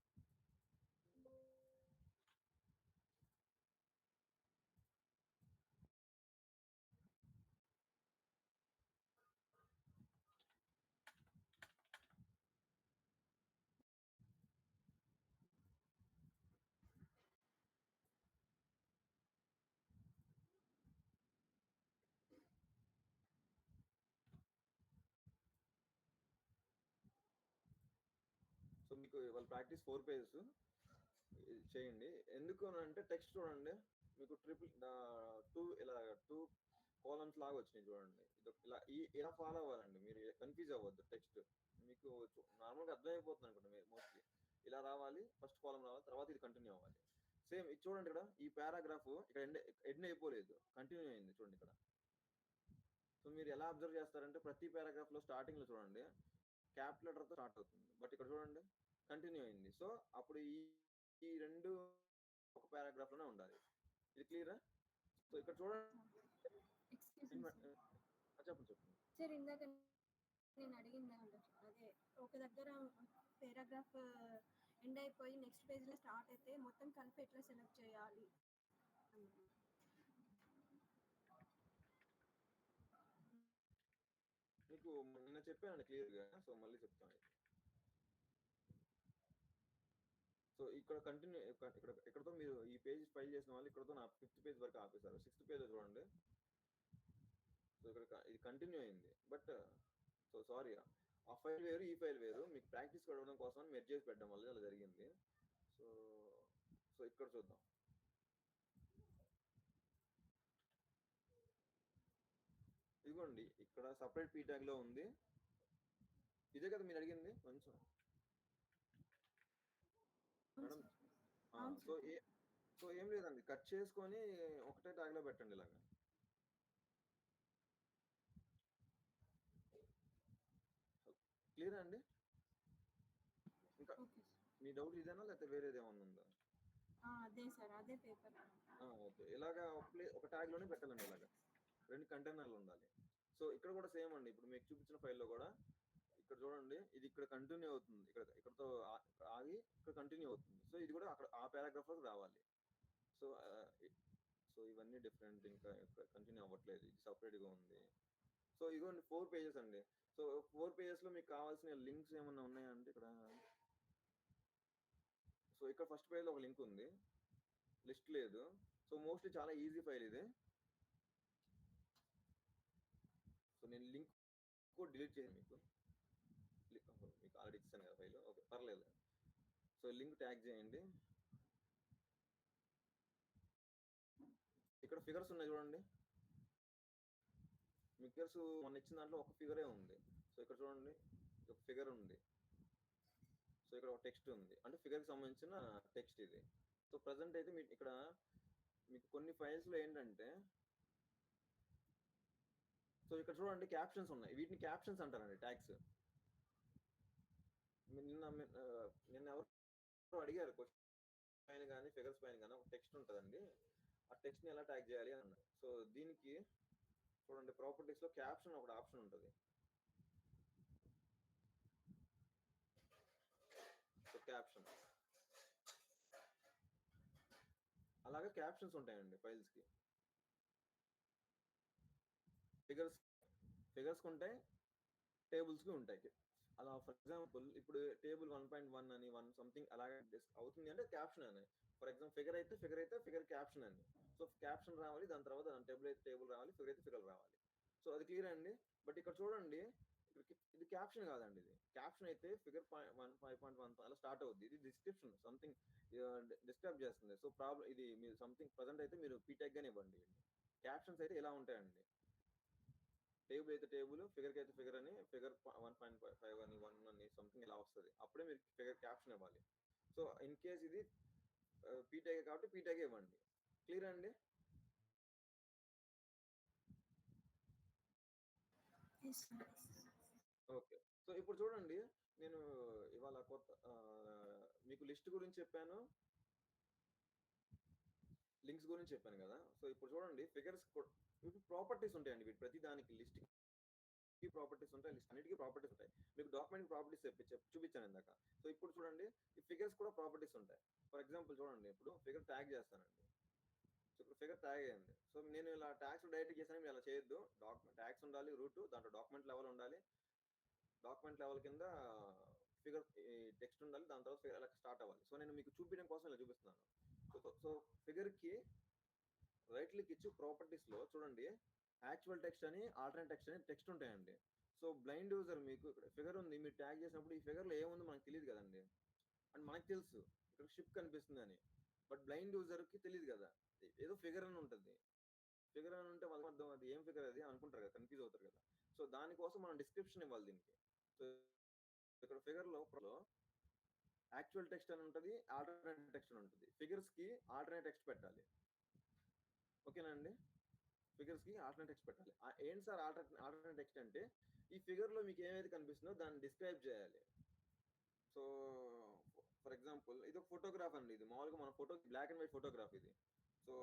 సో మీకు వాళ్ళ ప్రాక్టీస్ 4 పేజెస్ చేయండి. ఎందుకు అంటే టెక్స్ట్ చూడండి, మీకు ఇలా 2 కాలమ్స్ లాగా వచ్చినాయి చూడండి. ఇలా ఫాలో అవ్వాలండి, మీరు కన్ఫ్యూజ్ అవ్వద్దు. టెక్స్ట్ మీకు నార్మల్గా అర్థమైపోతుంది అనుకోండి. మీరు మోస్ట్లీ ఇలా రావాలి, ఫస్ట్ కాలమ్ రావాలి, తర్వాత ఇది కంటిన్యూ అవ్వాలి. సేమ్ ఇది చూడండి, ఇక్కడ ఈ పారాగ్రాఫ్ ఇక్కడ ఎండ్ అయిపోలేదు, కంటిన్యూ అయింది చూడండి ఇక్కడ. సో మీరు ఎలా అబ్జర్వ్ చేస్తారంటే ప్రతి పారాగ్రాఫ్ లో స్టార్టింగ్ లో చూడండి క్యాపిటల్ లెటర్ తో స్టార్ట్ అవుతుంది, బట్ ఇక్కడ చూడండి కంటిన్యూ అయింది. సో అప్పుడు ఈ రెండు ఒక పారాగ్రాఫ్ లోనే ఉండాలి. ఇది క్లియరా? సో ఇక్కడ చూడండి, చెప్పండి. సార్ ఇందాక నేను అడిగిందా అదే ఒక దగ్గర పారాగ్రాఫ్ ఎండ్ అయిపోయి నెక్స్ట్ పేజ్ లో స్టార్ట్ అయితే మొత్తం కలిపి ఎట్లా సెలెక్ట్ చేయాలి? మీకు నిన్న చెప్పానండి క్లియర్ గా. సో మళ్ళీ చెప్తాను. సో ఇక్కడ కంటిన్యూ, ఇక్కడతో మీరు ఈ పేజ్ ఫైల్ చేసిన వాళ్ళు ఇక్కడతో నా 5th పేజ్ వరకు ఆపేశారు. 6th పేజ్ చూడండి. సో ఇక్కడ ఇది కంటిన్యూ అయింది, బట్ సో సారీ, ఆ ఫైల్ వేరు ఈ ఫైల్ వేరు. మీకు ప్రాక్టీస్ కొట్టడం కోసం మెర్జ్ చేసి పెట్టడం వల్ల అలా జరిగింది. సో ఇక్కడ చూద్దాం. ఇదిగోండి ఇక్కడ సపరేట్ పీ ట్యాగ్ లో ఉంది. ఇదే కదా మీరు అడిగింది కొంచెం మేడం. సో ఏం లేదండి, కట్ చేసుకొని ఒకటే ట్యాగ్ లో పెట్టండి ఇలాగా. క్లియర్ అండి? ఇంకా మీ డౌట్ ఇదేనా లేకపోతే వేరేది ఏమన్నా ఉందా? అదే సార్, అదే పేపర్. ఓకే, ఇలాగా ఒక ట్యాగ్ లోనే పెట్టాలండి. ఇలాగా 2 కంటైనర్లు ఉండాలి. సో ఇక్కడ కూడా సేమ్ అండి, ఇప్పుడు మీకు చూపించిన ఫైల్లో కూడా ఇక్కడ చూడండి, ఇది ఇక్కడ కంటిన్యూ అవుతుంది, ఇక్కడతో ఆగి ఇక్కడ కంటిన్యూ అవుతుంది. సో ఇది కూడా అక్కడ ఆ పారాగ్రాఫ్ లోకి రావాలి. సో సో ఇవన్నీ డిఫరెంట్, ఇంకా కంటిన్యూ అవ్వట్లేదు, ఇది సపరేట్గా ఉంది. సో ఇదిగోండి 4 పేజెస్ అండి. సో 4 పేజెస్ లో మీకు కావాల్సిన లింక్స్ ఏమన్నా ఉన్నాయంటే ఇక్కడ, సో ఇక్కడ ఫస్ట్ పేజ్ లో ఒక లింక్ ఉంది, లిస్ట్ లేదు. సో మోస్ట్లీ చాలా ఈజీ ఫైల్ ఇది. సో నేను లింక్ కూడా డిలీట్ చేయండి, మీకు ఆల్రెడీ ఇచ్చాను కదా ఫైల్, ఓకే పర్లేదు. సో లింక్ ట్యాగ్ చేయండి. ఇక్కడ ఫిగర్స్ ఉన్నాయి చూడండి, ఫిగర్స్ మొన్న ఇచ్చిన దాంట్లో ఒక ఫిగరే ఉంది. సో ఇక్కడ చూడండి, ఒక ఫిగర్ ఉంది. సో ఇక్కడ ఒక టెక్స్ట్ ఉంది, అంటే ఫిగర్కి సంబంధించిన టెక్స్ట్ ఇది. సో ప్రజెంట్ అయితే మీకు ఇక్కడ మీకు కొన్ని ఫైల్స్ లో ఏంటంటే, సో ఇక్కడ చూడండి క్యాప్షన్స్ ఉన్నాయి, వీటిని క్యాప్షన్స్ అంటారండి, ట్యాగ్స్. నిన్న ఎవరు అడిగారు క్వశ్చన్ పైన కానీ ఫిగర్స్ పైన కానీ ఒక టెక్స్ట్ ఉంటుందండి, ఆ టెక్స్ట్ని ఎలా ట్యాగ్ చేయాలి అని అన్నారు. సో దీనికి చూడండి, ప్రాపర్టీస్ లో క్యాప్షన్ ఒక ఆప్షన్ ఉంటుంది. సో క్యాప్షన్, అలాగే క్యాప్షన్స్ ఉంటాయండి ఫైల్స్ కి. ఫిగర్స్ ఉంటాయి, టేబుల్స్ కి ఉంటాయి. అలా ఫర్ ఎగ్జాంపుల్ ఇప్పుడు టేబుల్ 1.1 అని 1 సంథింగ్ అలాగే అవుతుంది అంటే క్యాప్షన్ అని. ఫర్ ఎగ్జాంపుల్ ఫిగర్ అయితే ఫిగర్ క్యాప్షన్ అని. సో క్యాప్షన్ రావాలి, దాని తర్వాత టేబుల్ అయితే టేబుల్ రావాలి, ఫిగర్ అయితే ఫిగర్ రావాలి. సో అది క్లియర్ అండి. బట్ ఇక్కడ చూడండి, ఇది క్యాప్షన్ కాదండి, ఇది క్యాప్షన్ అయితే ఫిగర్ 5.1 అలా స్టార్ట్ అవుద్ది, ఇది డిస్క్రిప్షన్ సంథింగ్ డిస్క్రైబ్ చేస్తుంది. సో ప్రాబ్లం ఇది మీరు సంథింగ్ ప్రజెంట్ అయితే మీరు పీటెక్ గానే ఇవ్వండి. క్యాప్షన్స్ అయితే ఇలా ఉంటాయండి, టేబుల్ అయితే టేబుల్, ఫిగర్కి అయితే ఫిగర్ అని, ఫిగర్ 1.5 అని 1 అని సంథింగ్ ఇలా వస్తుంది, అప్పుడే మీరు ఫిగర్ క్యాప్షన్ ఇవ్వాలి. సో ఇన్ కేస్ ఇది పీటెక్ కాబట్టి పీటెక్ ఇవ్వండి. క్లియర్ అండి? ఓకే. సో ఇప్పుడు చూడండి, నేను ఇవాళ కొత్త మీకు లిస్ట్ గురించి చెప్పాను, లింక్స్ గురించి చెప్పాను కదా. సో ఇప్పుడు చూడండి, ఫిగర్స్ ప్రాపర్టీస్ ఉంటాయండి, వీటి ప్రతి దానికి లిస్ట్ కి ప్రాపర్టీస్ ఉంటాయి, లిస్ట్ అన్నిటికీ ప్రాపర్టీస్ ఉంటాయి. మీకు డాక్యుమెంట్ ప్రాపర్టీస్ చూపించాను ఇందాక. సో ఇప్పుడు చూడండి, ఈ ఫిగర్స్ కూడా ప్రాపర్టీస్ ఉంటాయి. ఫర్ ఎగ్జాంపుల్ చూడండి, ఇప్పుడు ఫిగర్ ట్యాగ్ చేస్తానండి. సో ఇప్పుడు ఫిగర్ ట్యాగ్ అయ్యింది. సో నేను ఇలా ట్యాగ్స్ డైరెక్ట్ చేశాను, మీరు అలా చేయొద్దు. ట్యాగ్స్ ఉండాలి, రూట్, దాంట్లో డాక్యుమెంట్ లెవెల్ ఉండాలి, డాక్యుమెంట్ లెవెల్ కింద ఫిగర్ టెక్స్ట్ ఉండాలి, దాని తర్వాత ఫిగర్ అలా స్టార్ట్ అవ్వాలి. సో నేను మీకు చూపించడం కోసం ఇలా చూపిస్తున్నాను. సో ఫిగర్ కి రైట్ క్లిక్ ఇచ్చి ప్రాపర్టీస్ లో చూడండి, యాక్చువల్ టెక్స్ట్ అని, ఆల్టర్నేట్ టెక్స్ట్ అని టెక్స్ట్ ఉంటాయండి. సో బ్లైండ్ యూజర్ మీకు ఇక్కడ ఫిగర్ ఉంది, మీరు ట్యాగ్ చేసినప్పుడు ఈ ఫిగర్ లో ఏముందో మనకు తెలియదు కదండి, అండ్ మనకు తెలుసు ఇక్కడ షిప్ కనిపిస్తుంది అని, బట్ బ్లైండ్ యూజర్ కి తెలియదు కదా, ఏదో ఫిగర్ అని ఉంటుంది. ఫిగర్ అని ఉంటే వాళ్ళకి అర్థం అది ఏం ఫిగర్ అది అనుకుంటారు కదా, కన్ఫ్యూజ్ అవుతారు కదా. సో దానికోసం మనం డిస్క్రిప్షన్ ఇవ్వాలి దీనికి. సో ఇక్కడ ఫిగర్ లో యాక్చువల్ టెక్స్ట్ అని ఉంటుంది, ఆల్టర్నేట్ టెక్స్ట్ అని ఉంటుంది. ఫిగర్స్ కి ఆల్టర్నేట్ టెక్స్ట్ పెట్టాలి, ఓకేనా అండి? ఫిగర్స్ కి ఆల్టర్నేట్ టెక్స్ట్ పెట్టాలి. ఏంటి సార్ ఆల్టర్నేట్ టెక్స్ట్ అంటే, ఈ ఫిగర్ లో మీకు ఏమైతే కనిపిస్తుందో దాన్ని డిస్క్రైబ్ చేయాలి. సో ఫర్ ఎగ్జాంపుల్ ఇది ఒక ఫోటోగ్రాఫ్ అండి, ఇది మామూలుగా మన photo black and white photograph ఇది. So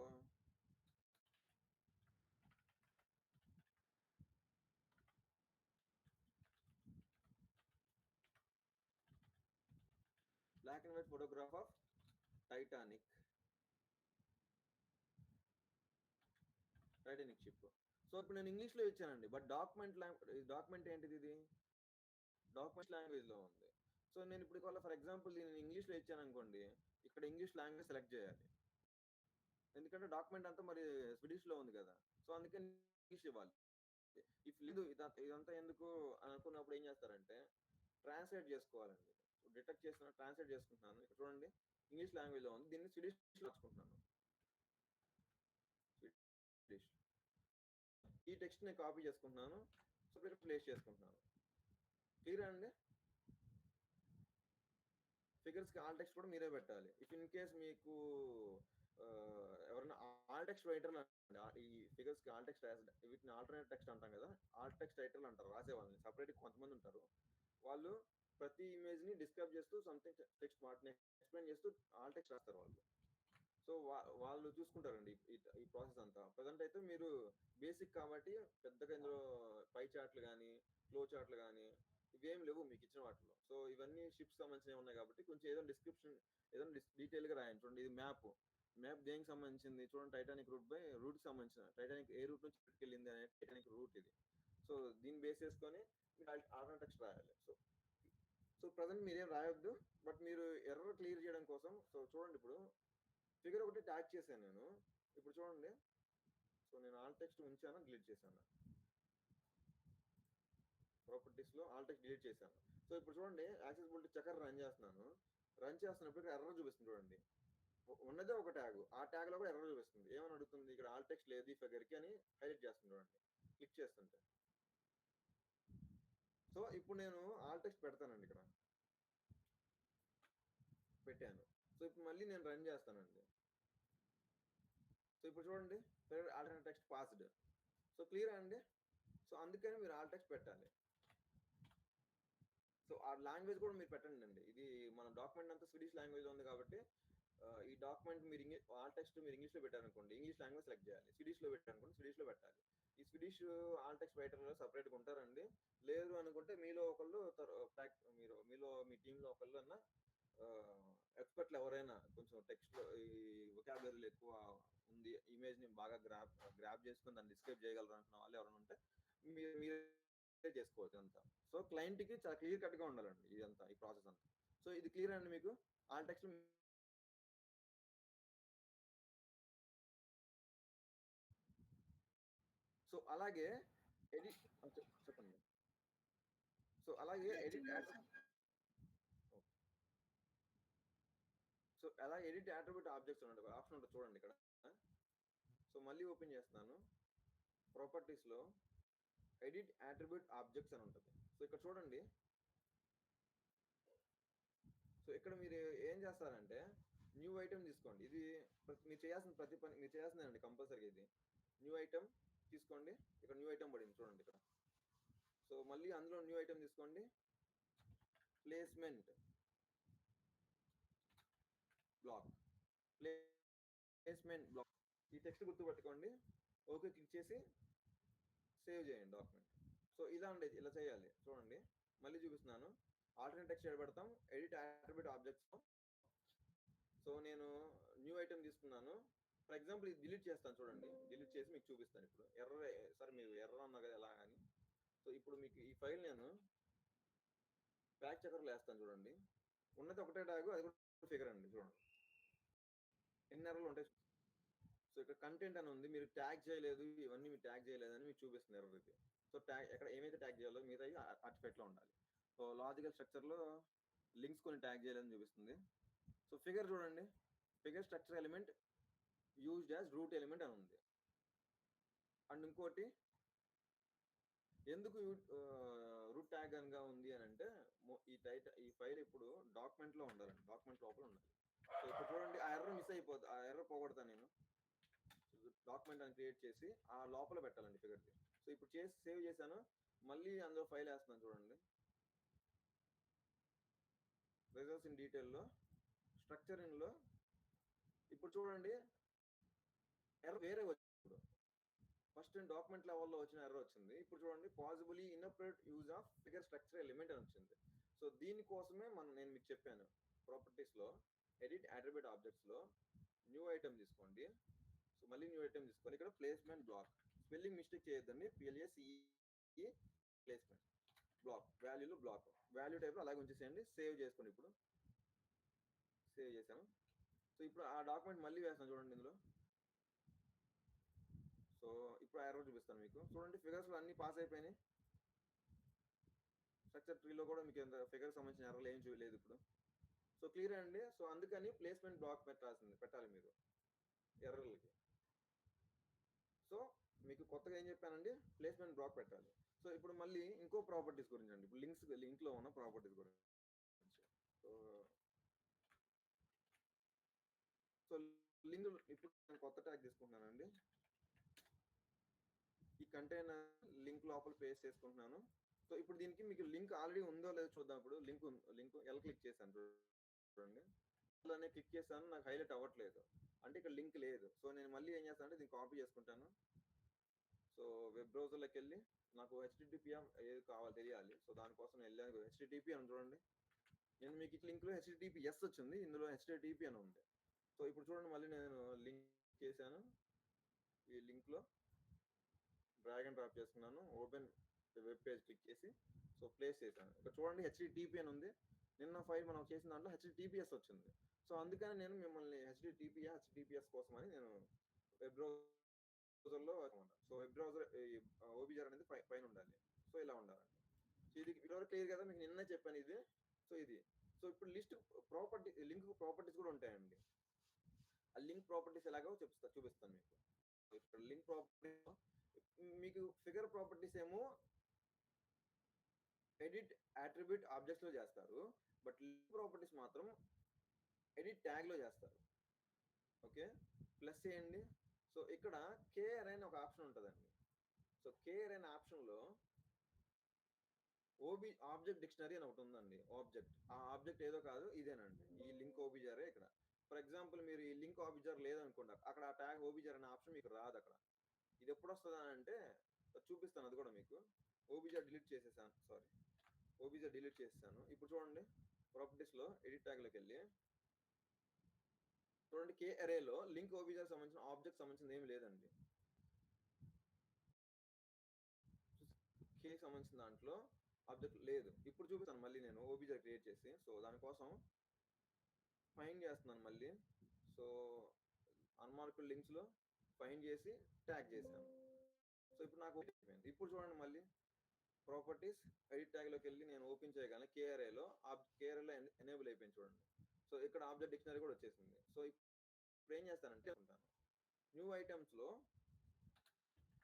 black and white photograph of Titanic ship. So ఇప్పుడు నేను ఇంగ్లీష్ లో ఇచ్చానండి, బట్ డాక్యుమెంట్ ఏంటిది, ఇది డాక్యుమెంట్ లాంగ్వేజ్ లో ఉంది. సో నేను ఇప్పుడు ఫర్ ఎగ్జాంపుల్ దీన్ని ఇంగ్లీష్ లో ఇచ్చాను అనుకోండి, ఇక్కడ ఇంగ్లీష్ లాంగ్వేజ్ సెలెక్ట్ చేయాలి, ఎందుకంటే డాక్యుమెంట్ అంతా మరి స్వీడిష్ లో ఉంది కదా. సో అందుకని ఇంగ్లీష్ ఇవ్వాలి. ఇఫ్ లేదు ఇదంతా ఎందుకు అని అనుకున్నప్పుడు ఏం చేస్తారంటే, ట్రాన్స్లేట్ చేసుకోవాలండి. డిటెక్ట్ చేస్తున్నా, ట్రాన్స్లేట్ చేసుకుంటున్నాను. ఇక్కడ చూడండి, ఇంగ్లీష్ లాంగ్వేజ్ లో ఉంది, దీన్ని స్వీడిష్ లో రాసుకుంటున్నాను. ఈ టెక్స్ట్ నేను కాపీ చేసుకుంటున్నాను, సో ఇక్కడ ప్లేస్ చేసుకుంటున్నాను. క్లియర్ అండి? ఫిగర్స్ కి ఆల్ టెక్స్ట్ కూడా మీరే పెట్టాలి. ఇఫ్ ఇన్ కేస్ మీకు ఎవరైనా ఆల్ టెక్స్ట్ రైటర్లు అండి, ఈ ఫిగర్స్ కి ఆల్ టెక్స్ట్ వీటిని ఆల్టర్నేట్ టెక్స్ట్ అంటాం కదా, ఆల్ టెక్స్ట్ రైటర్లు అంటారు, రాసే వాళ్ళని సపరేట్ కొంతమంది ఉంటారు. వాళ్ళు ప్రతి ఇమేజ్ ని డిస్క్రైబ్ చేస్తూ సంథింగ్ టెక్స్ట్ వాటిని ఎక్స్ప్లెయిన్ చేస్తూ ఆల్ టెక్స్ట్ రాస్తారు వాళ్ళు. సో వాళ్ళు చూసుకుంటారండి ఈ ప్రాసెస్ అంతా. ప్రజెంట్ అయితే మీరు బేసిక్ కాబట్టి పెద్దగా ఇందులో పై చార్ట్లు కానీ, ఫ్లో చార్ట్లు కానీ ఇవేం లేవు మీకు ఇచ్చిన వాటిలో. సో ఇవన్నీ షిప్స్ సంబంధించినవి ఉన్నాయి కాబట్టి కొంచెం ఏదైనా డిస్క్రిప్షన్ ఏదైనా డీటెయిల్గా రాయండి. చూడండి ఇది మ్యాప్ దేనికి సంబంధించింది చూడండి, టైటానిక్ రూట్ బై రూట్కి సంబంధించిన టైటానిక్ ఏ రూట్ నుంచి వెళ్ళింది అనే టైటానిక్ రూట్ ఇది. సో దీన్ని బేస్ చేసుకొని మీరు ఆల్టర్నేట్ టెక్స్ట్ రాయాలి. సో ప్రజెంట్ మీరేం రాయొద్దు, బట్ మీరు ఎర్రర్ క్లియర్ చేయడం కోసం సో చూడండి ఇప్పుడు ఫిగర్ ఒకటి ట్యాగ్ చేశాను నేను. ఇప్పుడు చూడండి, సో నేను ఆల్ టెక్స్ట్ ఉంచాను, డిలీట్ చేశాను. ప్రాపర్టీస్ లో ఆల్ టెక్స్ట్ డిలీట్ చేశాను. సో ఇప్పుడు చూడండి యాక్సెసిబిలిటీ చెకర్ రన్ చేస్తున్నప్పుడు ఇక్కడ ఎర్రర్ చూపిస్తుంది. చూడండి ఉన్నదే ఒక ట్యాగ్, ఆ ట్యాగ్ లో కూడా ఎర్రర్ చూపిస్తుంది. ఏమని అడుగుతుంది, ఇక్కడ ఆల్ టెక్స్ట్ లేదు ఈ ఫిగర్ కి అని హైలైట్ చేస్తుంది. చూడండి క్లిక్ చేస్తుంటే. సో ఇప్పుడు నేను ఆల్ టెక్స్ట్ పెడతానండి, ఇక్కడ పెట్టాను. సో ఇప్పుడు మళ్ళీ నేను రన్ చేస్తానండి. సో ఇప్పుడు చూడండి alternate text passed. So clear అండి. సో అందుకని మీరు ఆల్ టెక్స్ట్ పెట్టాలి. సో ఆ లాంగ్వేజ్ కూడా మీరు పెట్టండి అండి. ఇది మన డాక్యుమెంట్ అంతా స్వీడిష్ లాంగ్వేజ్ ఉంది కాబట్టి ఈ డాక్యుమెంట్ మీరు ఆల్ టెక్స్ట్ మీరు ఇంగ్లీష్ లో పెట్టారనుకోండి, ఇంగ్లీష్ లాంగ్వేజ్ సెలెక్ట్ చేయాలి. స్వీడిష్ లో పెట్టారనుకోండి, స్వీడిష్ లో పెట్టాలి. ఈ Swedish all text writer separate గా ఉంటారండి. లేదు అనుకుంటే మీలో ఒకళ్ళు మీలో మీ టీంలో ఒకళ్ళు అన్న ఎక్స్పర్ట్లు ఎవరైనా కొంచెం టెక్స్ట్ లో ఈ వొకాబులరీ ఎక్కువ ఉంది, ఇమేజ్ ని బాగా గ్రాప్ చేసుకుని దాన్ని డిస్క్రైబ్ చేయగలరు అనుకున్న వాళ్ళు ఎవరైనా ఉంటే మీరే చేసుకోవచ్చు అంతా. సో క్లయింట్ కి చాలా క్లియర్ కట్ గా ఉండాలండి ఇదంతా, ఈ ప్రాసెస్ అంతా. సో ఇది క్లియర్ అండి మీకు ఆల్ టెక్స్ట్. సో అలాగే ఎడిట్ చెప్పండి. సో అలాగే ఎడిట్ సో అలా ఎడిట్ అట్రిబ్యూట్ ఆబ్జెక్ట్స్ ఉండే ఆప్షన్ ఉంటుంది చూడండి ఇక్కడ. సో మళ్ళీ ఓపెన్ చేస్తున్నాను, ప్రాపర్టీస్ లో ఎడిట్ అట్రిబ్యూట్ ఆబ్జెక్ట్స్ అని ఉంటుంది. సో ఇక్కడ చూడండి. సో ఇక్కడ మీరు ఏం చేస్తారంటే న్యూ ఐటమ్ తీసుకోండి. ఇది మీరు చేయాల్సిన ప్రతి పని మీరు చేయాల్సిందేనండి కంపల్సరీగా. ఇది న్యూ ఐటమ్ తీసుకోండి. ఇక్కడ న్యూ ఐటమ్ పడింది చూడండి ఇక్కడ. సో మళ్ళీ అందులో న్యూ ఐటమ్ తీసుకోండి, ప్లేస్మెంట్ బ్లాక్. ఈ టెక్స్ట్ గుర్తుపెట్టుకోండి. ఓకే క్లిక్ చేసి సేవ్ చేయండి డాక్యుమెంట్. సో ఇలా ఉండేది, ఇలా చేయాలి. చూడండి మళ్ళీ చూపిస్తున్నాను. ఆల్టర్నేట్ టెక్స్ట్ పెడతాం ఎడిట్ అట్రిబ్యూట్ ఆబ్జెక్ట్స్. సో నేను న్యూ ఐటమ్ తీసుకున్నాను. ఫర్ ఎగ్జాంపుల్ ఇది డిలీట్ చేస్తాను చూడండి. డిలీట్ చేసి మీకు చూపిస్తాను. ఇప్పుడు ఎర్రర్ సార్ మీరు ఎర్రర్ అన్నా కదా ఎలా అని. సో ఇప్పుడు మీకు ఈ ఫైల్ నేను ప్యాక్ చెకర్లో వేస్తాను చూడండి. ఉన్నది ఒకటే ట్యాగ్, అది కూడా ఫిగర్ అండి. చూడండి ఎన్ని ఎర్రర్లు ఉంటాయి. సో ఇక్కడ కంటెంట్ అని ఉంది, మీరు ట్యాగ్ చేయలేదు, ఇవన్నీ మీరు ట్యాగ్ చేయలేదని మీకు చూపిస్తుంది ఎర్రర్ ఇది. సో ట్యాగ్ ఎక్కడ ఏమైతే ట్యాగ్ చేయాలో మిగతా ఆర్టిఫాక్ట్లో ఉండాలి. సో లాజికల్ స్ట్రక్చర్లో లింక్స్ కొన్ని ట్యాగ్ చేయాలని చూపిస్తుంది. సో ఫిగర్ చూడండి, figure structure element used as route element అని ఉంది. అండ్ ఇంకోటి ఎందుకు రూట్ ట్యాగ్ అనగా ఉంది అని అంటే ఈ ఫైల్ ఇప్పుడు డాక్యుమెంట్ లో ఉండాలండి, డాక్యుమెంట్ లోపల ఉండాలి. సో ఇప్పుడు చూడండి ఆ ఎర్రర్ మిస్ అయిపోతుంది, ఆ ఎర్రర్ పోగొడతాను నేను. డాక్యుమెంట్ అని క్రియేట్ చేసి ఆ లోపల పెట్టాలండి ఫిగర్ది. సో ఇప్పుడు చేసి సేవ్ చేశాను, మళ్ళీ అందులో ఫైల్ వేస్తున్నాను చూడండి. రిజల్ట్స్ ఇన్ డీటెయిల్లో స్ట్రక్చరింగ్లో ఇప్పుడు చూడండి ఎర్రర్ వేరే వచ్చింది. ఫస్ట్ డాక్యుమెంట్ లెవెల్లో వచ్చిన ఎర్రర్ వచ్చింది. ఇప్పుడు చూడండి possibly inappropriate use of figure structure element అని వచ్చింది. సో దీనికోసమే నేను మీకు చెప్పాను ప్రాపర్టీస్లో ఎడిట్ అట్రిబ్యూట్ ఆబ్జెక్ట్స్లో న్యూ ఐటమ్ తీసుకోండి. సో మళ్ళీ న్యూ ఐటమ్ తీసుకోండి. ఇక్కడ ప్లేస్మెంట్ బ్లాక్, స్పెల్లింగ్ మిస్టేక్ చేయొద్దండి, PLACE ప్లేస్మెంట్ బ్లాక్, వాల్యూలో బ్లాక్, వాల్యూ టైప్లో అలాగే ఉంచేసేయండి. సేవ్ చేసుకోండి. ఇప్పుడు సేవ్ చేశాను. సో ఇప్పుడు ఆ డాక్యుమెంట్ మళ్ళీ వేస్తాను చూడండి ఇందులో. సో ఇప్పుడు ఎర్రర్ చూపిస్తాను మీకు. చూడండి ఫిగర్స్లో అన్ని పాస్ అయిపోయినాయి. స్ట్రక్చర్ ట్రీలో కూడా మీకు ఎంత ఫిగర్ సంబంధించిన ఎర్రర్లు ఏం చూడలేదు ఇప్పుడు. సో క్లియర్ అండి. సో అందుకని ప్లేస్మెంట్ బ్లాక్ పెట్టాలి మీరు ఎర్రర్లకి. సో మీకు కొత్తగా ఏం చెప్పానండి, ప్లేస్మెంట్ బ్లాక్ పెట్టాలి. సో ఇప్పుడు మళ్ళీ ఇంకో ప్రాపర్టీస్ గురించి అండి, ఇప్పుడు లింక్లో ఉన్న ప్రాపర్టీస్ గురించి. సో లింక్ ఇప్పుడు నేను కొత్త ట్యాగ్ తీసుకుంటున్నానండి. ఈ కంటైనర్ లింక్ లోపల పేస్ట్ చేసుకుంటున్నాను. సో ఇప్పుడు దీనికి మీకు లింక్ ఆల్రెడీ ఉందో లేదో చూద్దాం. ఇప్పుడు లింక్ ఎల్ క్లిక్ చేశాను చూడండి, అలానే క్లిక్ చేశాను, నాకు హైలైట్ అవ్వట్లేదు అంటే ఇక్కడ లింక్ లేదు. సో నేను మళ్ళీ ఏం చేస్తాను అంటే దీన్ని కాపీ చేసుకుంటాను, సో వెబ్ బ్రౌజర్లోకి వెళ్ళి నాకు హెచ్టిటిపి ఏది కావాలి తెలియాలి. సో దానికోసం వెళ్ళాను. హెచ్టిటిపి అని చూడండి, నేను మీకు ఇట్లా లింక్లో హెచ్టిటిపిఎస్ వచ్చింది, ఇందులో హెచ్టిటిపి అని ఉంది. సో ఇప్పుడు చూడండి, మళ్ళీ నేను లింక్ చేశాను, ఈ లింక్లో డ్రాగ్ అండ్ డ్రాప్ చేసుకున్నాను, ఓపెన్ వెబ్ పేజ్ క్లిక్ చేసి సో ప్లేస్ చేశాను. ఇక్కడ చూడండి హెచ్టిటిపి అని ఉంది, నిన్న ఫైల్ మనం చేసిన దాంట్లో హెచ్టిటిపిఎస్ వచ్చింది. సో అందుకని నేను మిమ్మల్ని హెచ్టిటిపిఎస్ కోసం అని నేను వెబ్ బ్రౌజర్లో, సో వెబ్ బ్రౌజర్ ఓబిజర్ అనేది పైన ఉండాలి. సో ఇలా ఉండాలండి. సో ఇది ఇదివరకు క్లియర్ కదా, మీకు నిన్నే చెప్పాను ఇది. సో ఇది, సో ఇప్పుడు లిస్ట్ ప్రాపర్టీ, లింక్ ప్రాపర్టీస్ కూడా ఉంటాయండి. ఆ లింక్ ప్రాపర్టీస్ ఎలాగో చూపిస్తాను మీకు. ఇక్కడ లింక్ ప్రాపర్టీ మీకు ఫిగర్ ప్రాపర్టీస్ ఏమో ఎడిట్ అట్రిబ్యూట్ ఆబ్జెక్ట్స్ లో చేస్తారు, బట్ లింక్ ప్రాపర్టీస్ మాత్రం ఎడిట్ ట్యాగ్ లో చేస్తారు. ఓకే, ప్లస్ చేయండి. సో ఇక్కడ కేఆర్ అనే ఒక ఆప్షన్ ఉంటుందండి. సో కేఆర్ అనే ఆప్షన్ లో ఆబ్జెక్ట్ డిక్షనరీ అని ఒకటి ఉందండి. ఆబ్జెక్ట్, ఆ ఆబ్జెక్ట్ ఏదో కాదు ఇదేనండి, ఈ లింక్ ఓబిజారే. ఇక్కడ ఫర్ ఎగ్జాంపుల్ మీరు ఈ లింక్ ఓబిజార్ లేదనుకోండి, అక్కడ ఆ ట్యాగ్ ఓబిజార్ అనే ఆప్షన్ మీకు రాదు. అక్కడ ఇది ఎప్పుడు వస్తుంది అని అంటే చూపిస్తాను, అది కూడా మీకు. ఓబిజార్ డిలీట్ చేసేసాను, సారీ, ఓబిజార్ డిలీట్ చేసేసాను. ఇప్పుడు చూడండి ప్రాపర్టీస్ లో ఎడిట్ ట్యాగ్ లోకి వెళ్ళి చూడండి, కే అరేలో లింక్ ఓబిజార్ సంబంధించిన ఆబ్జెక్ట్ సంబంధించింది ఏమి లేదండి. కే సంబంధించిన దాంట్లో ఆబ్జెక్ట్ లేదు. ఇప్పుడు చూపిస్తాను మళ్ళీ నేను ఓబిజార్ క్రియేట్ చేసి. సో దానికోసం ఫైండ్ చేస్తున్నాను మళ్ళీ. సో అన్మార్క్డ్ లింక్స్ లో ఫైండ్ చేసి ట్యాగ్ చేశాను. సో ఇప్పుడు నాకు అయిపోయింది. ఇప్పుడు చూడండి మళ్ళీ ప్రాపర్టీస్ ఎడిట్ ట్యాగ్ లోకి వెళ్ళి నేను ఓపెన్ చేయగానే కేఆర్ఏలో ఎనేబుల్ అయిపోయింది చూడండి. సో ఇక్కడ ఆబ్జెక్ట్ డిక్షనరీ కూడా వచ్చేసింది. సో ఇప్పుడు ఏం చేస్తానంటే ఉంటాను, న్యూ ఐటమ్స్ లో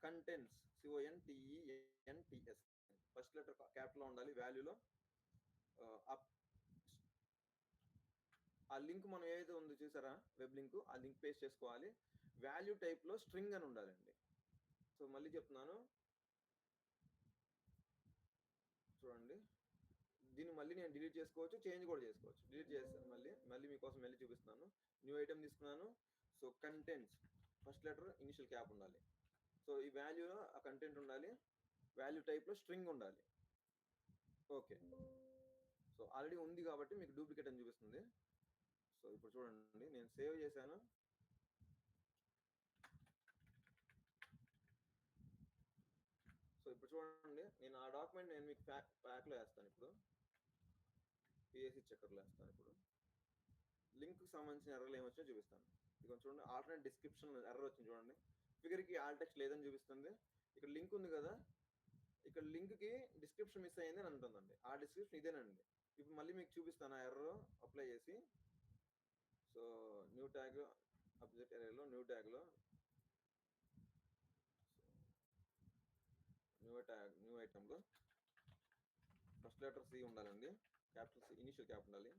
contents, CONTENTS, first letter capital లో ఉండాలి, వాల్యూలో ఆ లింక్ మనం ఏదైతే ఉందో చూసారా వెబ్ లింక్, ఆ లింక్ పేస్ట్ చేసుకోవాలి. వాల్యూ టైప్ లో స్ట్రింగ్ అని ఉండాలండి. సో మళ్ళీ చెప్తున్నాను చూడండి, దీన్ని మళ్ళీ నేను డిలీట్ చేసుకోవచ్చు, చేంజ్ కూడా చేసుకోవచ్చు. డిలీట్ చేస్తాను, మళ్ళీ మీకోసం మళ్ళీ చూపిస్తున్నాను. న్యూ ఐటమ్ తీసుకున్నాను. So contents first letter initial cap ఉండాలి. సో ఈ వాల్యూలో ఆ కంటెంట్ ఉండాలి, వాల్యూ టైప్లో స్ట్రింగ్ ఉండాలి. ఓకే, సో ఆల్రెడీ ఉంది కాబట్టి మీకు డూప్లికేట్ అని చూపిస్తుంది. సో ఇప్పుడు చూడండి నేను సేవ్ చేశాను. సో ఇప్పుడు చూడండి నేను ఆ డాక్యుమెంట్ నేను మీకు ప్యాక్లో వేస్తాను. ఇప్పుడు పిఎస్సి చెక్కర్లో వేస్తాను. ఇప్పుడు లింక్ సంబంధించిన ఎర్రలు ఏమొచ్చినా చూపిస్తాను. ఇక చూడండి ఆల్టర్నేట్ డిస్క్రిప్షన్ ఎర్రర్ వచ్చింది చూడండి. ఫిగర్కి ఆల్ టెక్స్ట్ లేదని చూపిస్తుంది. ఇక్కడ లింక్ ఉంది కదా, ఇక్కడ లింక్కి డిస్క్రిప్షన్ మిస్ అయ్యింది అని అంటుందండి. ఆ డిస్క్రిప్షన్ ఇదేనండి. ఇప్పుడు మళ్ళీ మీకు చూపిస్తాను ఆ ఎర్రర్ అప్లై చేసి. సో న్యూ ట్యాగ్ ఆబ్జెక్ట్ ఏరియాలో న్యూ ట్యాగ్లో న్యూ ఐటమ్లో ఫస్ట్ లెటర్ సి ఉండాలండి, క్యాపిటల్ సి, ఇనిషియల్ క్యాప్ ఉండాలి,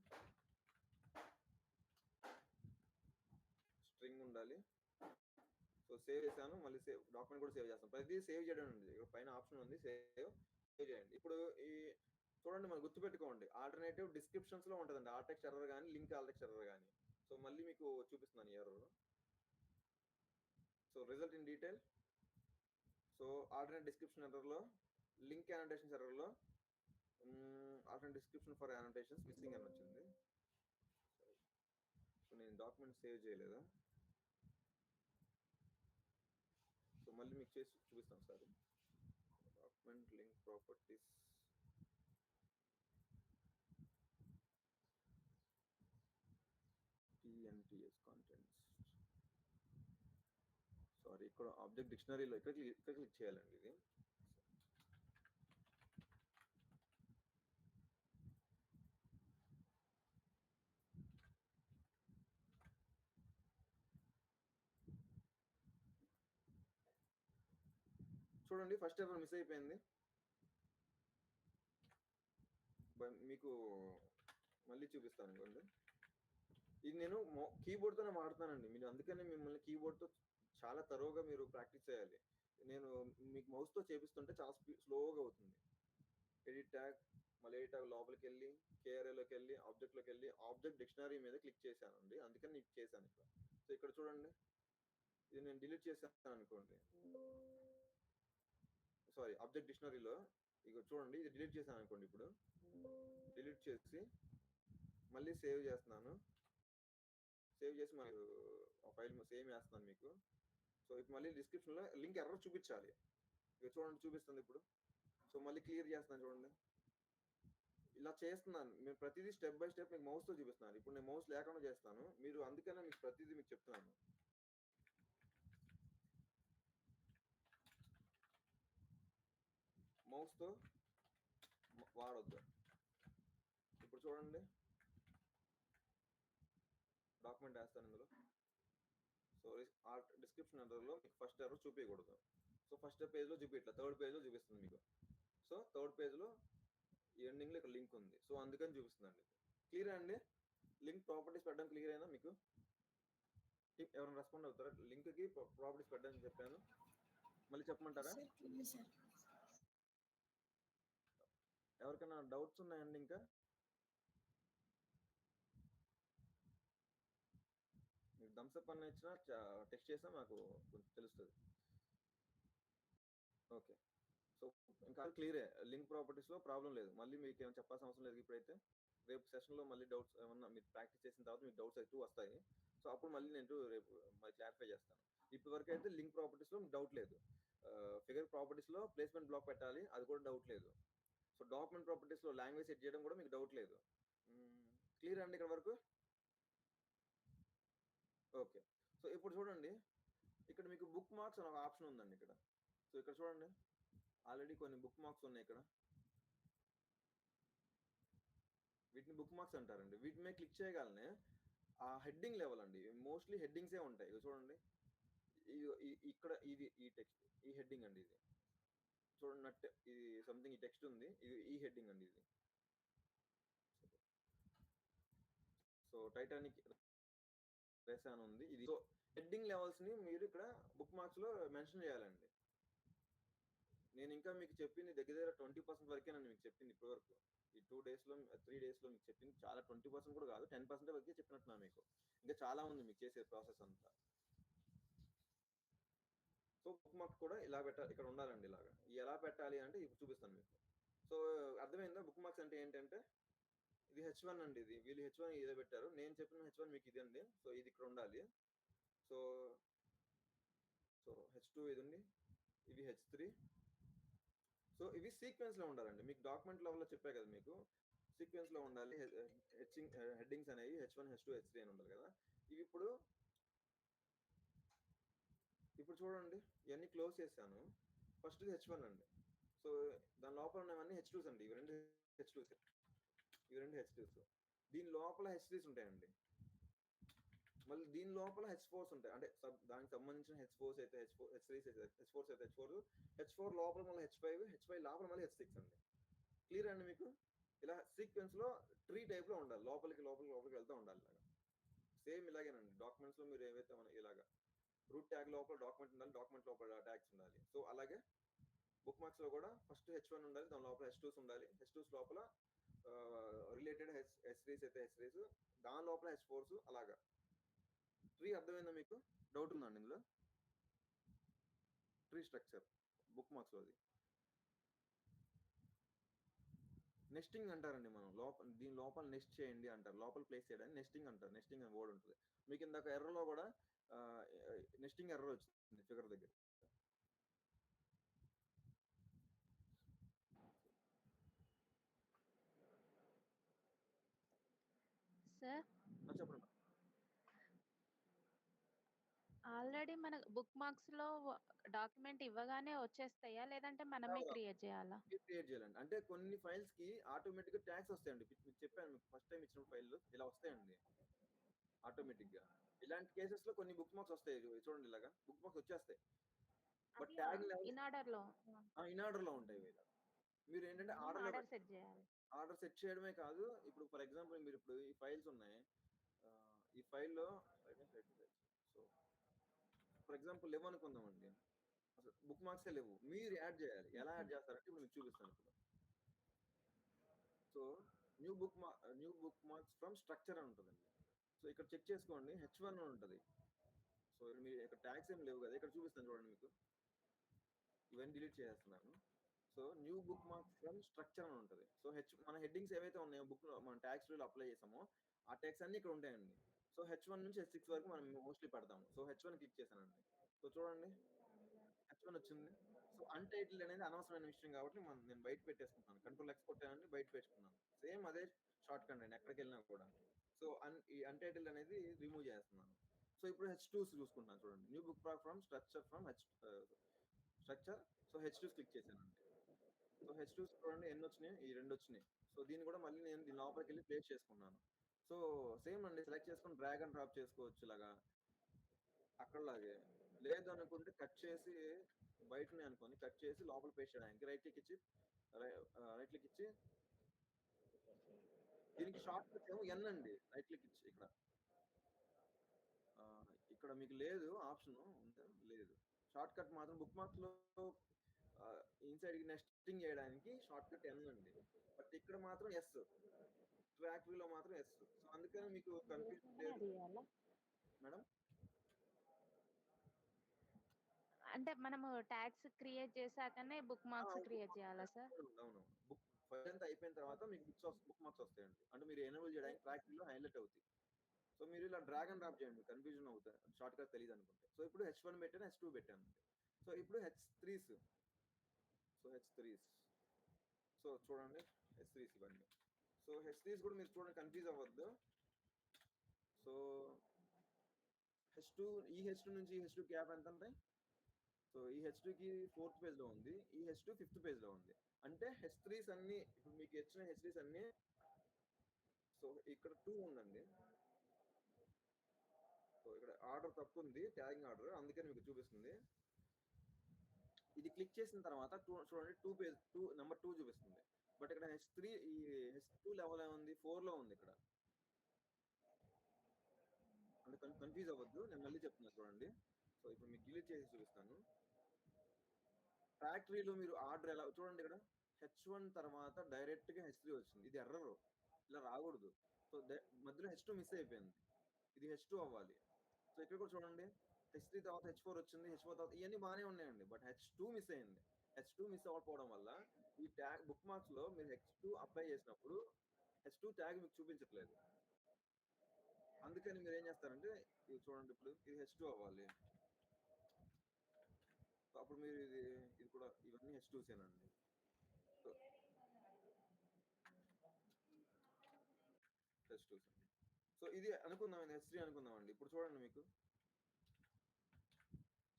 స్ట్రింగ్ ఉండాలి. సో సేవ్ చేశాను, మళ్ళీ సేవ్ డాక్యుమెంట్ కూడా సేవ్ చేస్తాను. ప్రతిదీ సేవ్ చేయడం ఉంది, ఇక్కడ పైన ఆప్షన్ ఉంది సేవ్ చేయండి. ఇప్పుడు ఈ చూడండి మనం గుర్తుపెట్టుకోండి, ఆల్టర్నేటివ్ డిస్క్రిప్షన్స్ లో ఉంటుందండి ఆల్ టెక్స్ట్ ఎర్రర్ కానీ లింక్ ఆల్ టెక్స్ట్ ఎర్రర్ కానీ. సో మళ్ళీ మీకు చూపిస్తున్నాను error. So result in detail, so alternate description ఎర్రర్లో, లింక్ యానోటేషన్స్ ఎర్రర్లో alternate description for annotations missing అని వచ్చింది. సో నేను డాక్యుమెంట్ సేవ్ చేయలేదు. సో మళ్ళీ మీకు చేసి చూపిస్తాను sir. Document link properties, TNTS contents, sorry ఇక్కడ ఆబ్జెక్ట్ డిక్షనరీలో ఇక్కడ క్లిక్ చేయాలండి. ఇది చూడండి ఫస్ట్ ఎర్రర్ మిస్ అయిపోయింది. మీకు మళ్ళీ చూపిస్తాను అనుకోండి. ఇది నేను కీబోర్డ్తోనే వాడుతానండి, మీరు అందుకనే మిమ్మల్ని కీబోర్డ్తో చాలా తరోగా మీరు ప్రాక్టీస్ చేయాలి. నేను మీకు మౌస్తో చేపిస్తుంటే చాలా స్లోగా అవుతుంది. ఎడిట్ ట్యాగ్, మళ్ళీ ఎడిట్ ట్యాగ్ లోపలికి వెళ్ళి కేఆర్ఏలోకి వెళ్ళి ఆబ్జెక్ట్లోకి వెళ్ళి ఆబ్జెక్ట్ డిక్షనరీ మీద క్లిక్ చేశానండి, అందుకని నీకు చేశాను ఇక్కడ. సో ఇక్కడ చూడండి ఇది నేను డిలీట్ చేశాను అనుకోండి. సారీ ఆబ్జెక్ట్ డిక్షనరీలో ఇక చూడండి, ఇది డిలీట్ చేశాను అనుకోండి. ఇప్పుడు డిలీట్ చేసి మళ్ళీ సేవ్ చేస్తున్నాను. సేవ్ చేసి మరి ఆ ఫైల్ సేవ్ చేస్తున్నాను మీకు. సో ఇప్పుడు మళ్ళీ డిస్క్రిప్షన్లో లింక్ ఎర్రర్ చూపించాలి. ఇక చూడండి చూపిస్తుంది ఇప్పుడు. సో మళ్ళీ క్లియర్ చేస్తున్నాను చూడండి. ఇలా చేస్తున్నాను నేను ప్రతిదీ స్టెప్ బై స్టెప్ మీకు మౌస్తో చూపిస్తున్నాను. ఇప్పుడు నేను మౌస్ లేకుండా చేస్తాను, మీరు అందుకనే మీకు ప్రతిదీ మీకు చెప్తున్నాను. మౌస్తో వాడొద్దు. ఇప్పుడు చూడండి, డాక్యుమెంట్ వేస్తాను ఇందులో. సో ఆ డిస్క్రిప్షన్ ఎర్రర్లో మీకు ఫస్ట్ ఎర్రర్ చూపించకూడదు. సో ఫస్ట్ పేజ్లో చూపించట్లా, థర్డ్ పేజ్లో చూపిస్తుంది మీకు. సో థర్డ్ పేజ్లో ఎండింగ్లో ఇక్కడ లింక్ ఉంది. సో అందుకని చూపిస్తుందండి. క్లియర్ అండి? లింక్ ప్రాపర్టీస్ పెట్టడం క్లియర్ అయినా మీకు? ఎవరైనా రెస్పాండ్ అవుతారా? లింక్కి ప్రాపర్టీస్ పెట్టడానికి చెప్పాను, మళ్ళీ చెప్పమంటారా? ఎవరికైనా డౌట్స్ ఉన్నాయండి? ఇంకా మీకు థమ్స్అప్ అన్న ఇచ్చినా టెక్స్ట్ చేసినా నాకు కొంచెం తెలుస్తుంది. ఓకే, సో ఇంకా క్లియరే. లింక్ ప్రాపర్టీస్లో ప్రాబ్లం లేదు. మళ్ళీ మీకు ఏమైనా చెప్పాల్సిన అవసరం లేదు. ఇప్పుడైతే రేపు సెషన్లో మళ్ళీ డౌట్స్ ఏమన్నా మీరు ప్రాక్టీస్ చేసిన తర్వాత మీకు డౌట్స్ అయితే వస్తాయి. సో అప్పుడు మళ్ళీ నేను రేపు మళ్ళీ క్లారిఫై చేస్తాను. ఇప్పటి వరకు అయితే లింక్ ప్రాపర్టీస్లో డౌట్ లేదు. ఫిగర్ ప్రాపర్టీస్లో ప్లేస్మెంట్ బ్లాక్ పెట్టాలి, అది కూడా డౌట్ లేదు. సో డాక్యుమెంట్ ప్రాపర్టీస్లో లాంగ్వేజ్ సెట్ చేయడం కూడా మీకు డౌట్ లేదు. క్లియర్ అండి ఇక్కడ వరకు? ఓకే, సో ఇప్పుడు చూడండి, ఇక్కడ మీకు బుక్ మార్క్స్ అనే ఒక ఆప్షన్ ఉందండి ఇక్కడ. సో ఇక్కడ చూడండి, ఆల్రెడీ కొన్ని బుక్ మార్క్స్ ఉన్నాయి ఇక్కడ. వీటిని బుక్ మార్క్స్ అంటారండి. వీటి మీద క్లిక్ చేయగానే ఆ హెడ్డింగ్ లెవెల్ అండి, మోస్ట్లీ హెడ్డింగ్సే ఉంటాయి. ఇది చూడండి, ఇక్కడ ఇది ఈ టెక్స్ట్, ఈ హెడ్డింగ్ అండి. ఇది చూడండి, ఇది సంథింగ్ ఈ టెక్స్ట్ ఉంది, ఇది ఈ హెడ్డింగ్ అండి. ఇది సో టైటానిక్ రేస్ అని ఉంది ఇది. సో హెడ్డింగ్ లెవెల్స్ ని మీరు ఇక్కడ బుక్ మార్క్స్ లో మెన్షన్ చేయాలండి. నేను ఇంకా మీకు చెప్పింది దగ్గర 20% వరకే నన్ను మీకు చెప్పింది ఇప్పటి వరకు. ఈ 2 days లో 3 days లో మీకు చెప్పింది చాలా 20% కూడా కాదు, 10% వరకే చెప్పినట్టున్నా మీకు. ఇంకా చాలా ఉంది మీకు చేసే ప్రాసెస్ అంతా. సో బుక్ మార్క్స్ కూడా ఇలా పెట్టాలి, ఇక్కడ ఉండాలండి. ఇలాగా ఎలా పెట్టాలి అంటే ఇప్పుడు చూపిస్తాను మీకు. సో అర్థమైందా? బుక్ మార్క్స్ అంటే ఏంటంటే ఇది H1 అండి. ఇది వీళ్ళు H1 ఇదే పెట్టారు, నేను చెప్పిన H1 మీకు ఇది అండి. సో ఇది ఇక్కడ ఉండాలి. సో H2 ఇది ఉంది, ఇవి H3. సో ఇవి సీక్వెన్స్ లో ఉండాలండి. మీకు డాక్యుమెంట్ లెవెల్లో చెప్పే కదా మీకు సీక్వెన్స్ లో ఉండాలి. హెడ్డింగ్స్ అనేవి H1 H2 H3 అని ఉండాలి కదా. ఇవి ఇప్పుడు చూడండి, ఇవన్నీ క్లోజ్ చేశాను. ఫస్ట్ ఇది H1 అండి. సో దాని లోపల ఉన్నవన్నీ H2s అండి. ఇవి రెండు H2s. దీని లోపల H3s ఉంటాయండి. మళ్ళీ దీని లోపల H4s ఉంటాయి. అంటే దానికి సంబంధించిన H4s అయితే H3s అయితే H4s అయితే H4 లోపల మళ్ళీ H5 లోపల మళ్ళీ H6 అండి. క్లియర్ అండి మీకు? ఇలా సీక్వెన్స్ లో ట్రీ టైప్ లో ఉండాలి, లోపలికి వెళ్తూ ఉండాలి. ఇలాగా సేమ్ ఇలాగేనండి. డాక్యుమెంట్స్ లో మీరు ఏవైతే ఇలాగా రూట్ ట్యాగ్ లోపల డాక్యుమెంట్ ఉండాలి, డాక్యుమెంట్ లోపల ట్యాగ్స్ ఉండాలి. సో అలాగే బుక్ మార్క్స్ లో కూడా ఫస్ట్ H1 ఉండాలి, దాని లోపల H2s ఉండాలి, H2s లోపల రిలేటెడ్ H3s అయితే H3s, దాని లోపల H4s. అలాగా ట్రీ అర్థమైందా మీకు? డౌట్ ఉందండి ఇందులో? ట్రీ స్ట్రక్చర్ బుక్ మార్క్స్ లోది నెస్టింగ్ అంటారండి. మనం దీని లోపల నెస్ట్ చేయండి అంటారు, లోపల ప్లేస్ చేయడానికి నెస్టింగ్ అంటారు. నెస్టింగ్ అని వర్డ్ ఉంటుంది మీకు. ఇందాక ఎర్రలో కూడా నెస్టింగ్ ఎర్రర్ వచ్చింది ఫిగర్ దగ్గర. సార్ చెప్పండి. ఆల్రెడీ మన బుక్ మార్క్స్ లో డాక్యుమెంట్ ఇవ్వగానే వచ్చేస్తాయా, లేదంటే మనమే క్రియేట్ చేయాలా? క్రియేట్ చేయాలండి. అంటే కొన్ని ఫైల్స్ కి ఆటోమేటిక్ గా ట్యాగ్స్ వస్తాయండి. మీకు చెప్పాను, మీకు ఫస్ట్ టైం ఇచ్చిన ఫైల్ ఇలా వస్తాయండి ఆటోమేటిక్ గా. ఇలాంటి కేసెస్ లో కొన్ని బుక్ మార్క్స్ వస్తాయి. చూడండి, ఇలాగా బుక్ మార్క్స్ వచ్చేస్తాయి. బట్ ట్యాగ్ ఇన్ ఆర్డర్ లో ఉంటాయి. మీరు ఏంటంటే ఆర్డర్ సెట్ చేయడమే కాదు. ఇప్పుడు ఫర్ ఎగ్జాంపుల్ మీరు ఇప్పుడు ఈ ఫైల్స్ ఉన్నాయి, ఈ ఫైల్లో సో ఫర్ ఎగ్జాంపుల్ లేవు అనుకుందామండి, అసలు బుక్ మార్క్సే లేవు, మీరు యాడ్ చేయాలి. ఎలా యాడ్ చేస్తారంటే ఇప్పుడు మీకు చూపిస్తాను. ఇప్పుడు so new book marks from structure అని ఉంటుందండి. సో ఇక్కడ చెక్ చేసుకోండి, H1 అని ఉంటుంది. సో మీరు ఇక్కడ ట్యాగ్స్ ఏం లేవు కదా, ఇక్కడ చూపిస్తాను చూడండి మీకు. ఇవన్నీ డిలీట్ చేసేస్తున్నాను. So new book mark from structure అని ఉంటుంది. సో మన హెడ్డింగ్స్ ఏవైతే ఉన్నాయో బుక్ మనం ట్యాగ్స్ అప్లై చేసామో ఆ ట్యాగ్స్ అన్ని ఇక్కడ ఉంటాయండి. సో H1 నుంచి H6 వరకు మనం మోస్ట్లీ పెడతాము. సో H1 క్లిక్ చేశానండి. సో చూడండి H1 వచ్చింది. సో అన్టైటిల్డ్ అనేది అనవసరమైన విషయం కాబట్టి నేను బయట పెట్టేసుకుంటాను. కంట్రోల్ X కొట్టానండి, బయట పెట్టుకున్నాను. సేమ్ అదే షార్ట్ కట్ అండి ఎక్కడికి వెళ్ళినా కూడా. సో ఈ అన్టైటిల్డ్ అనేది రిమూవ్ చేస్తున్నాను. సో ఇప్పుడు H2 చూసుకుంటున్నాను చూడండి. New book from structure structure. So H2 click చేశానండి. సో H2 చూడండి ఎన్ని వచ్చినాయి, ఈ 2 వచ్చినాయి. సో దీన్ని కూడా మళ్ళీ నేను దీని లోపలికి వెళ్ళి ప్లేస్ చేసుకున్నాను. సో సేమ్ అండి, సెలెక్ట్ చేసుకొని డ్రాగ్ అండ్ డ్రాప్ చేసుకోవచ్చు ఇలాగా అక్కడలాగే. లేదు అనుకుంటే కట్ చేసి బయటనే అనుకోని కట్ చేసి లోపల పేస్ట్ చేయడానికి రైట్ క్లిక్ ఇచ్చి దీనికి షార్ట్ కట్ ఏమో ఎన్ అండి. రైట్ క్లిక్ ఇచ్చి ఇక్కడ మీకు లేదు ఆప్షన్ ఉందా, లేదు. షార్ట్ కట్ మాత్రం బుక్ మార్క్స్ లో ఇన్సైడ్ నెస్టింగ్ చేయడానికి షార్ట్ కట్ ఎన్ అండి. బట్ ఇక్కడ మాత్రం ఎస్, ట్రాక్ వ్యూ లో మాత్రం ఎస్. సో అందుకని మీకు కన్ఫ్యూజన్ లేదు మేడం. అంటే మనము ట్యాగ్స్ క్రియేట్ చేశాకనే బుక్ మార్క్స్ క్రియేట్ చేయాలా సార్? అవును. బుక్ ఫైల్ అంతా అయిపోయిన తర్వాత మీకు బుక్ మార్క్స్ వస్తాయండి. అంటే మీరు ఎనేబుల్ చేయడానికి ట్రాక్ వ్యూ లో హైలైట్ అవుతాయి. సో మీరు ఇలా డ్రాగ్ అండ్ డ్రాప్ చేయండి, కన్ఫ్యూజన్ అవుతాయి షార్ట్ కట్ తెలియదు అనుకుంటే. సో ఇప్పుడు H1 పెట్టాను, H2 పెట్టాను. సో ఇప్పుడు H3s. So H3s. సో చూడండి H3s ఇవ్వండి. సో H3s కూడా మీరు చూడండి, కన్ఫ్యూజ్ అవ్వద్దు. సో H2 ఈ H2 నుంచి ఈ H2 గ్యాప్ ఎంత ఉంటాయి? సో ఈ H2కి 4th పేజ్ లో ఉంది, ఈ H2 5th పేజ్ లో ఉంది. అంటే H3s అన్ని ఇప్పుడు మీకు వచ్చిన H3s అన్ని. సో ఇక్కడ 2 ఉందండి. సో ఇక్కడ ఆర్డర్ తప్పు ఉంది, ట్యాగింగ్ ఆర్డర్, అందుకని మీకు చూపిస్తుంది. ఇది క్లిక్ చేసిన తర్వాత చూడండి 2 నెంబర్ 2 చూపిస్తుంది. బట్ ఇక్కడ H3 ఈ H2 లెవెల్ ఏముంది, 4 లో ఉంది ఇక్కడ. అంటే కన్ఫ్యూజ్ అవ్వద్దు, నేను మళ్ళీ చెప్తున్నా చూడండి. సో ఇప్పుడు మీకు డిలీట్ చేసి చూపిస్తాను. ఫ్యాక్టరీలో మీరు ఆర్డర్ ఎలా చూడండి, ఇక్కడ H1 తర్వాత డైరెక్ట్ గా H3 వచ్చింది. ఇది ఎర్రర్, ఇలా రాకూడదు. సో మధ్యలో H2 మిస్ అయిపోయింది, ఇది H2 అవ్వాలి. సో ఇక్కడ కూడా చూడండి H3 తర్వాత H4 వచ్చింది, H4 తర్వాత ఇవన్నీ బాగానే ఉన్నాయండి. బట్ H2 మిస్ అయింది. H2 మిస్ అవ్వకపోవడం వల్ల ఈ ట్యాగ్ బుక్ మార్క్స్ లో మీరు H2 అప్లై చేసినప్పుడు H2 ట్యాగ్ మీకు చూపించట్లేదు. అందుకని మీరు ఏం చేస్తారంటే ఇది చూడండి, ఇప్పుడు ఇది H2 అవ్వాలి. సో అప్పుడు మీరు ఇది కూడా ఇవన్నీ H2s ఏనండి. So H2s. సో ఇది అనుకుందాం, H3 అనుకుందామండి. ఇప్పుడు చూడండి మీకు.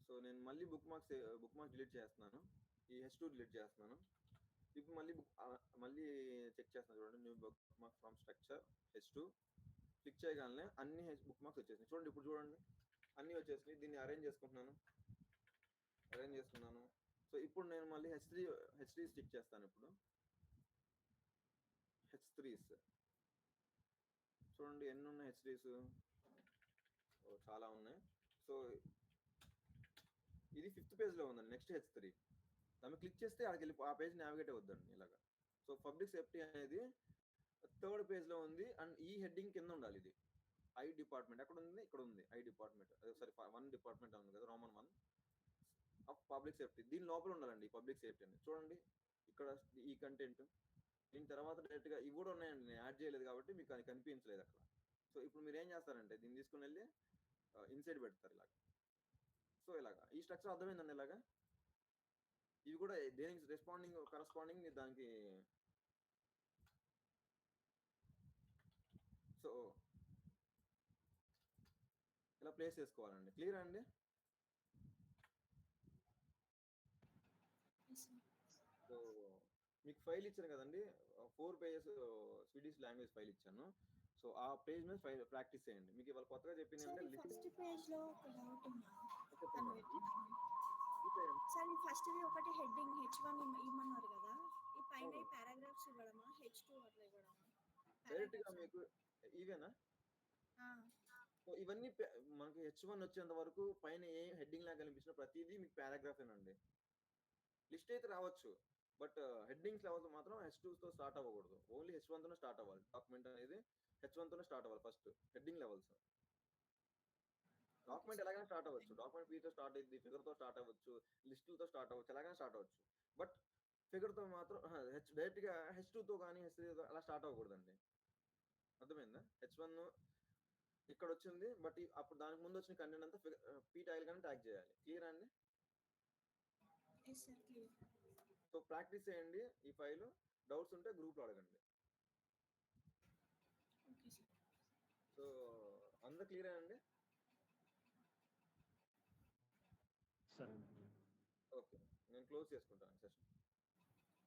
సో నేను మళ్ళీ బుక్ మార్క్స్ డిలీట్ చేస్తున్నాను, ఈ H2 డిలీట్ చేస్తున్నాను. ఇప్పుడు మళ్ళీ చెక్ చేస్తున్నాను చూడండి. New book mark from structure H2 click చేయగానే అన్ని బుక్ మార్క్స్ వచ్చేసినాయి. చూడండి ఇప్పుడు చూడండి అన్ని వచ్చేసినాయి. దీన్ని అరేంజ్ చేసుకున్నాను. సో ఇప్పుడు నేను మళ్ళీ H3 స్టిక్ చేస్తాను. ఇప్పుడు H3s చూడండి ఎన్ని ఉన్నాయి H3s, చాలా ఉన్నాయి. సో ఇది 5th పేజ్ లో ఉందండి. నెక్స్ట్ H3 దాన్ని క్లిక్ చేస్తే అక్కడికి వెళ్ళి ఆ పేజ్ నావిగేట్ అవుద్దండి ఇలాగా. సో పబ్లిక్ సేఫ్టీ అనేది 3rd పేజ్ లో ఉంది. అండ్ ఈ హెడ్డింగ్ కింద ఉండాలి. ఇది ఐ డిపార్ట్మెంట్ ఎక్కడ ఉంది, ఇక్కడ ఉంది ఐ డిపార్ట్మెంట్. సారీ 1 డిపార్ట్మెంట్ ఉంది కదా, రోమన్ 1 ఆఫ్ పబ్లిక్ సేఫ్టీ. దీని లోపల ఉండాలండి ఈ పబ్లిక్ సేఫ్టీ అని. చూడండి ఇక్కడ ఈ కంటెంట్, దీని తర్వాత డైరెక్ట్ గా ఇవి కూడా ఉన్నాయండి, నేను యాడ్ చేయలేదు కాబట్టి మీకు అది కనిపించలేదు అక్కడ. సో ఇప్పుడు మీరు ఏం చేస్తారంటే దీన్ని తీసుకుని వెళ్ళి ఇన్సైడ్ పెడతారు ఇలాగా. సో ఇలాగా ఈ స్ట్రక్చర్ అర్థమైందండి. ఇలాగా ఇవి కూడా దేనికి కరస్పాండింగ్ దానికి. సో ఇలా ప్లేస్ చేసుకోవాలండి. క్లియర్ అండి? సో మీకు ఫైల్ ఇచ్చాను కదండి, 4 పేజెస్ స్వీడిష్ లాంగ్వేజ్ ఫైల్ ఇచ్చాను. సో ఆ పేజ్ మీద ప్రాక్టీస్ చేయండి. మీకు ఇవాళ కొత్తగా చెప్పింది అంటే ఫస్ట్ పేజ్ లో ఒక డౌట్ ఉంది. చెప్పండి. ఫస్ట్ ఒకటి హెడ్డింగ్ H1 ఇమ్మన్నారు కదా, ఈ పైన పారాగ్రాఫ్స్ ఇవ్వడమా, H2 అట్లా ఇవ్వడమా? డైరెక్ట్ గా మీకు ఇవేనా? సో ఇవన్నీ మనకి H1 వచ్చేంత వరకు పైన ఏ హెడ్డింగ్ లాగా కనిపించిన ప్రతిదీ మీకు పారాగ్రాఫ్ ఏనండి. లిస్ట్ అయితే రావచ్చు, బట్ హెడ్డింగ్స్ లెవెల్స్ మాత్రం H2 తో స్టార్ట్ అవ్వకూడదు. ఓన్లీ H1 తోనే స్టార్ట్ అవ్వాలి. డాక్యుమెంట్ అనేది H1 తోనే స్టార్ట్ అవ్వాలి ఫస్ట్ హెడ్డింగ్ లెవెల్స్. డాక్యుమెంట్ ఎలాగైనా స్టార్ట్ అవ్వచ్చు, డాక్యుమెంట్ పీతో స్టార్ట్ అయ్యింది, ఫిగర్తో స్టార్ట్ అవ్వచ్చు, లిస్టులతో స్టార్ట్ అవ్వచ్చు, ఎలాగైనా స్టార్ట్ అవ్వచ్చు. బట్ ఫిగర్తో మాత్రం డైరెక్ట్గా H2తో కానీ H3తో అలా స్టార్ట్ అవ్వకూడదండి. అర్థమైందా? H1 ఇక్కడ వచ్చింది, బట్ అప్పుడు దానికి ముందు వచ్చిన కంటెంట్ అంతా పీ టైల్ కానీ ట్యాగ్ చేయాలి. క్లియర్ అండి? Yes sir, clear. So practice చేయండి ఈ ఫైల్. డౌట్స్ ఉంటే గ్రూప్లో అడగండి. Okay sir. సో అందరూ క్లియర్ అండి? సరే. ఓకే, నేను క్లోజ్ చేసుకుంటాను సెషన్.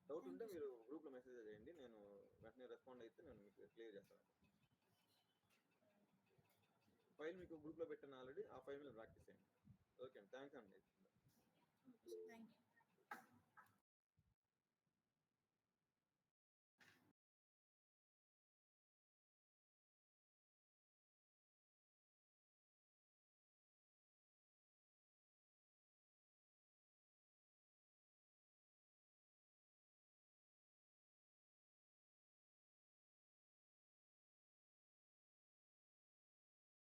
డౌట్ ఉంటే మీరు గ్రూప్లో మెసేజ్ చేయండి, నేను వెంటనే రెస్పాండ్ అయితే నేను మీకు క్లియర్ చేస్తాను. ఫైల్ మీకు గ్రూప్లో పెట్టాను ఆల్రెడీ, ఆ ఫైల్ మీద ప్రాక్టీస్ చేయండి. ఓకే అండి, థ్యాంక్స్ అండి. Okay sir, thank you.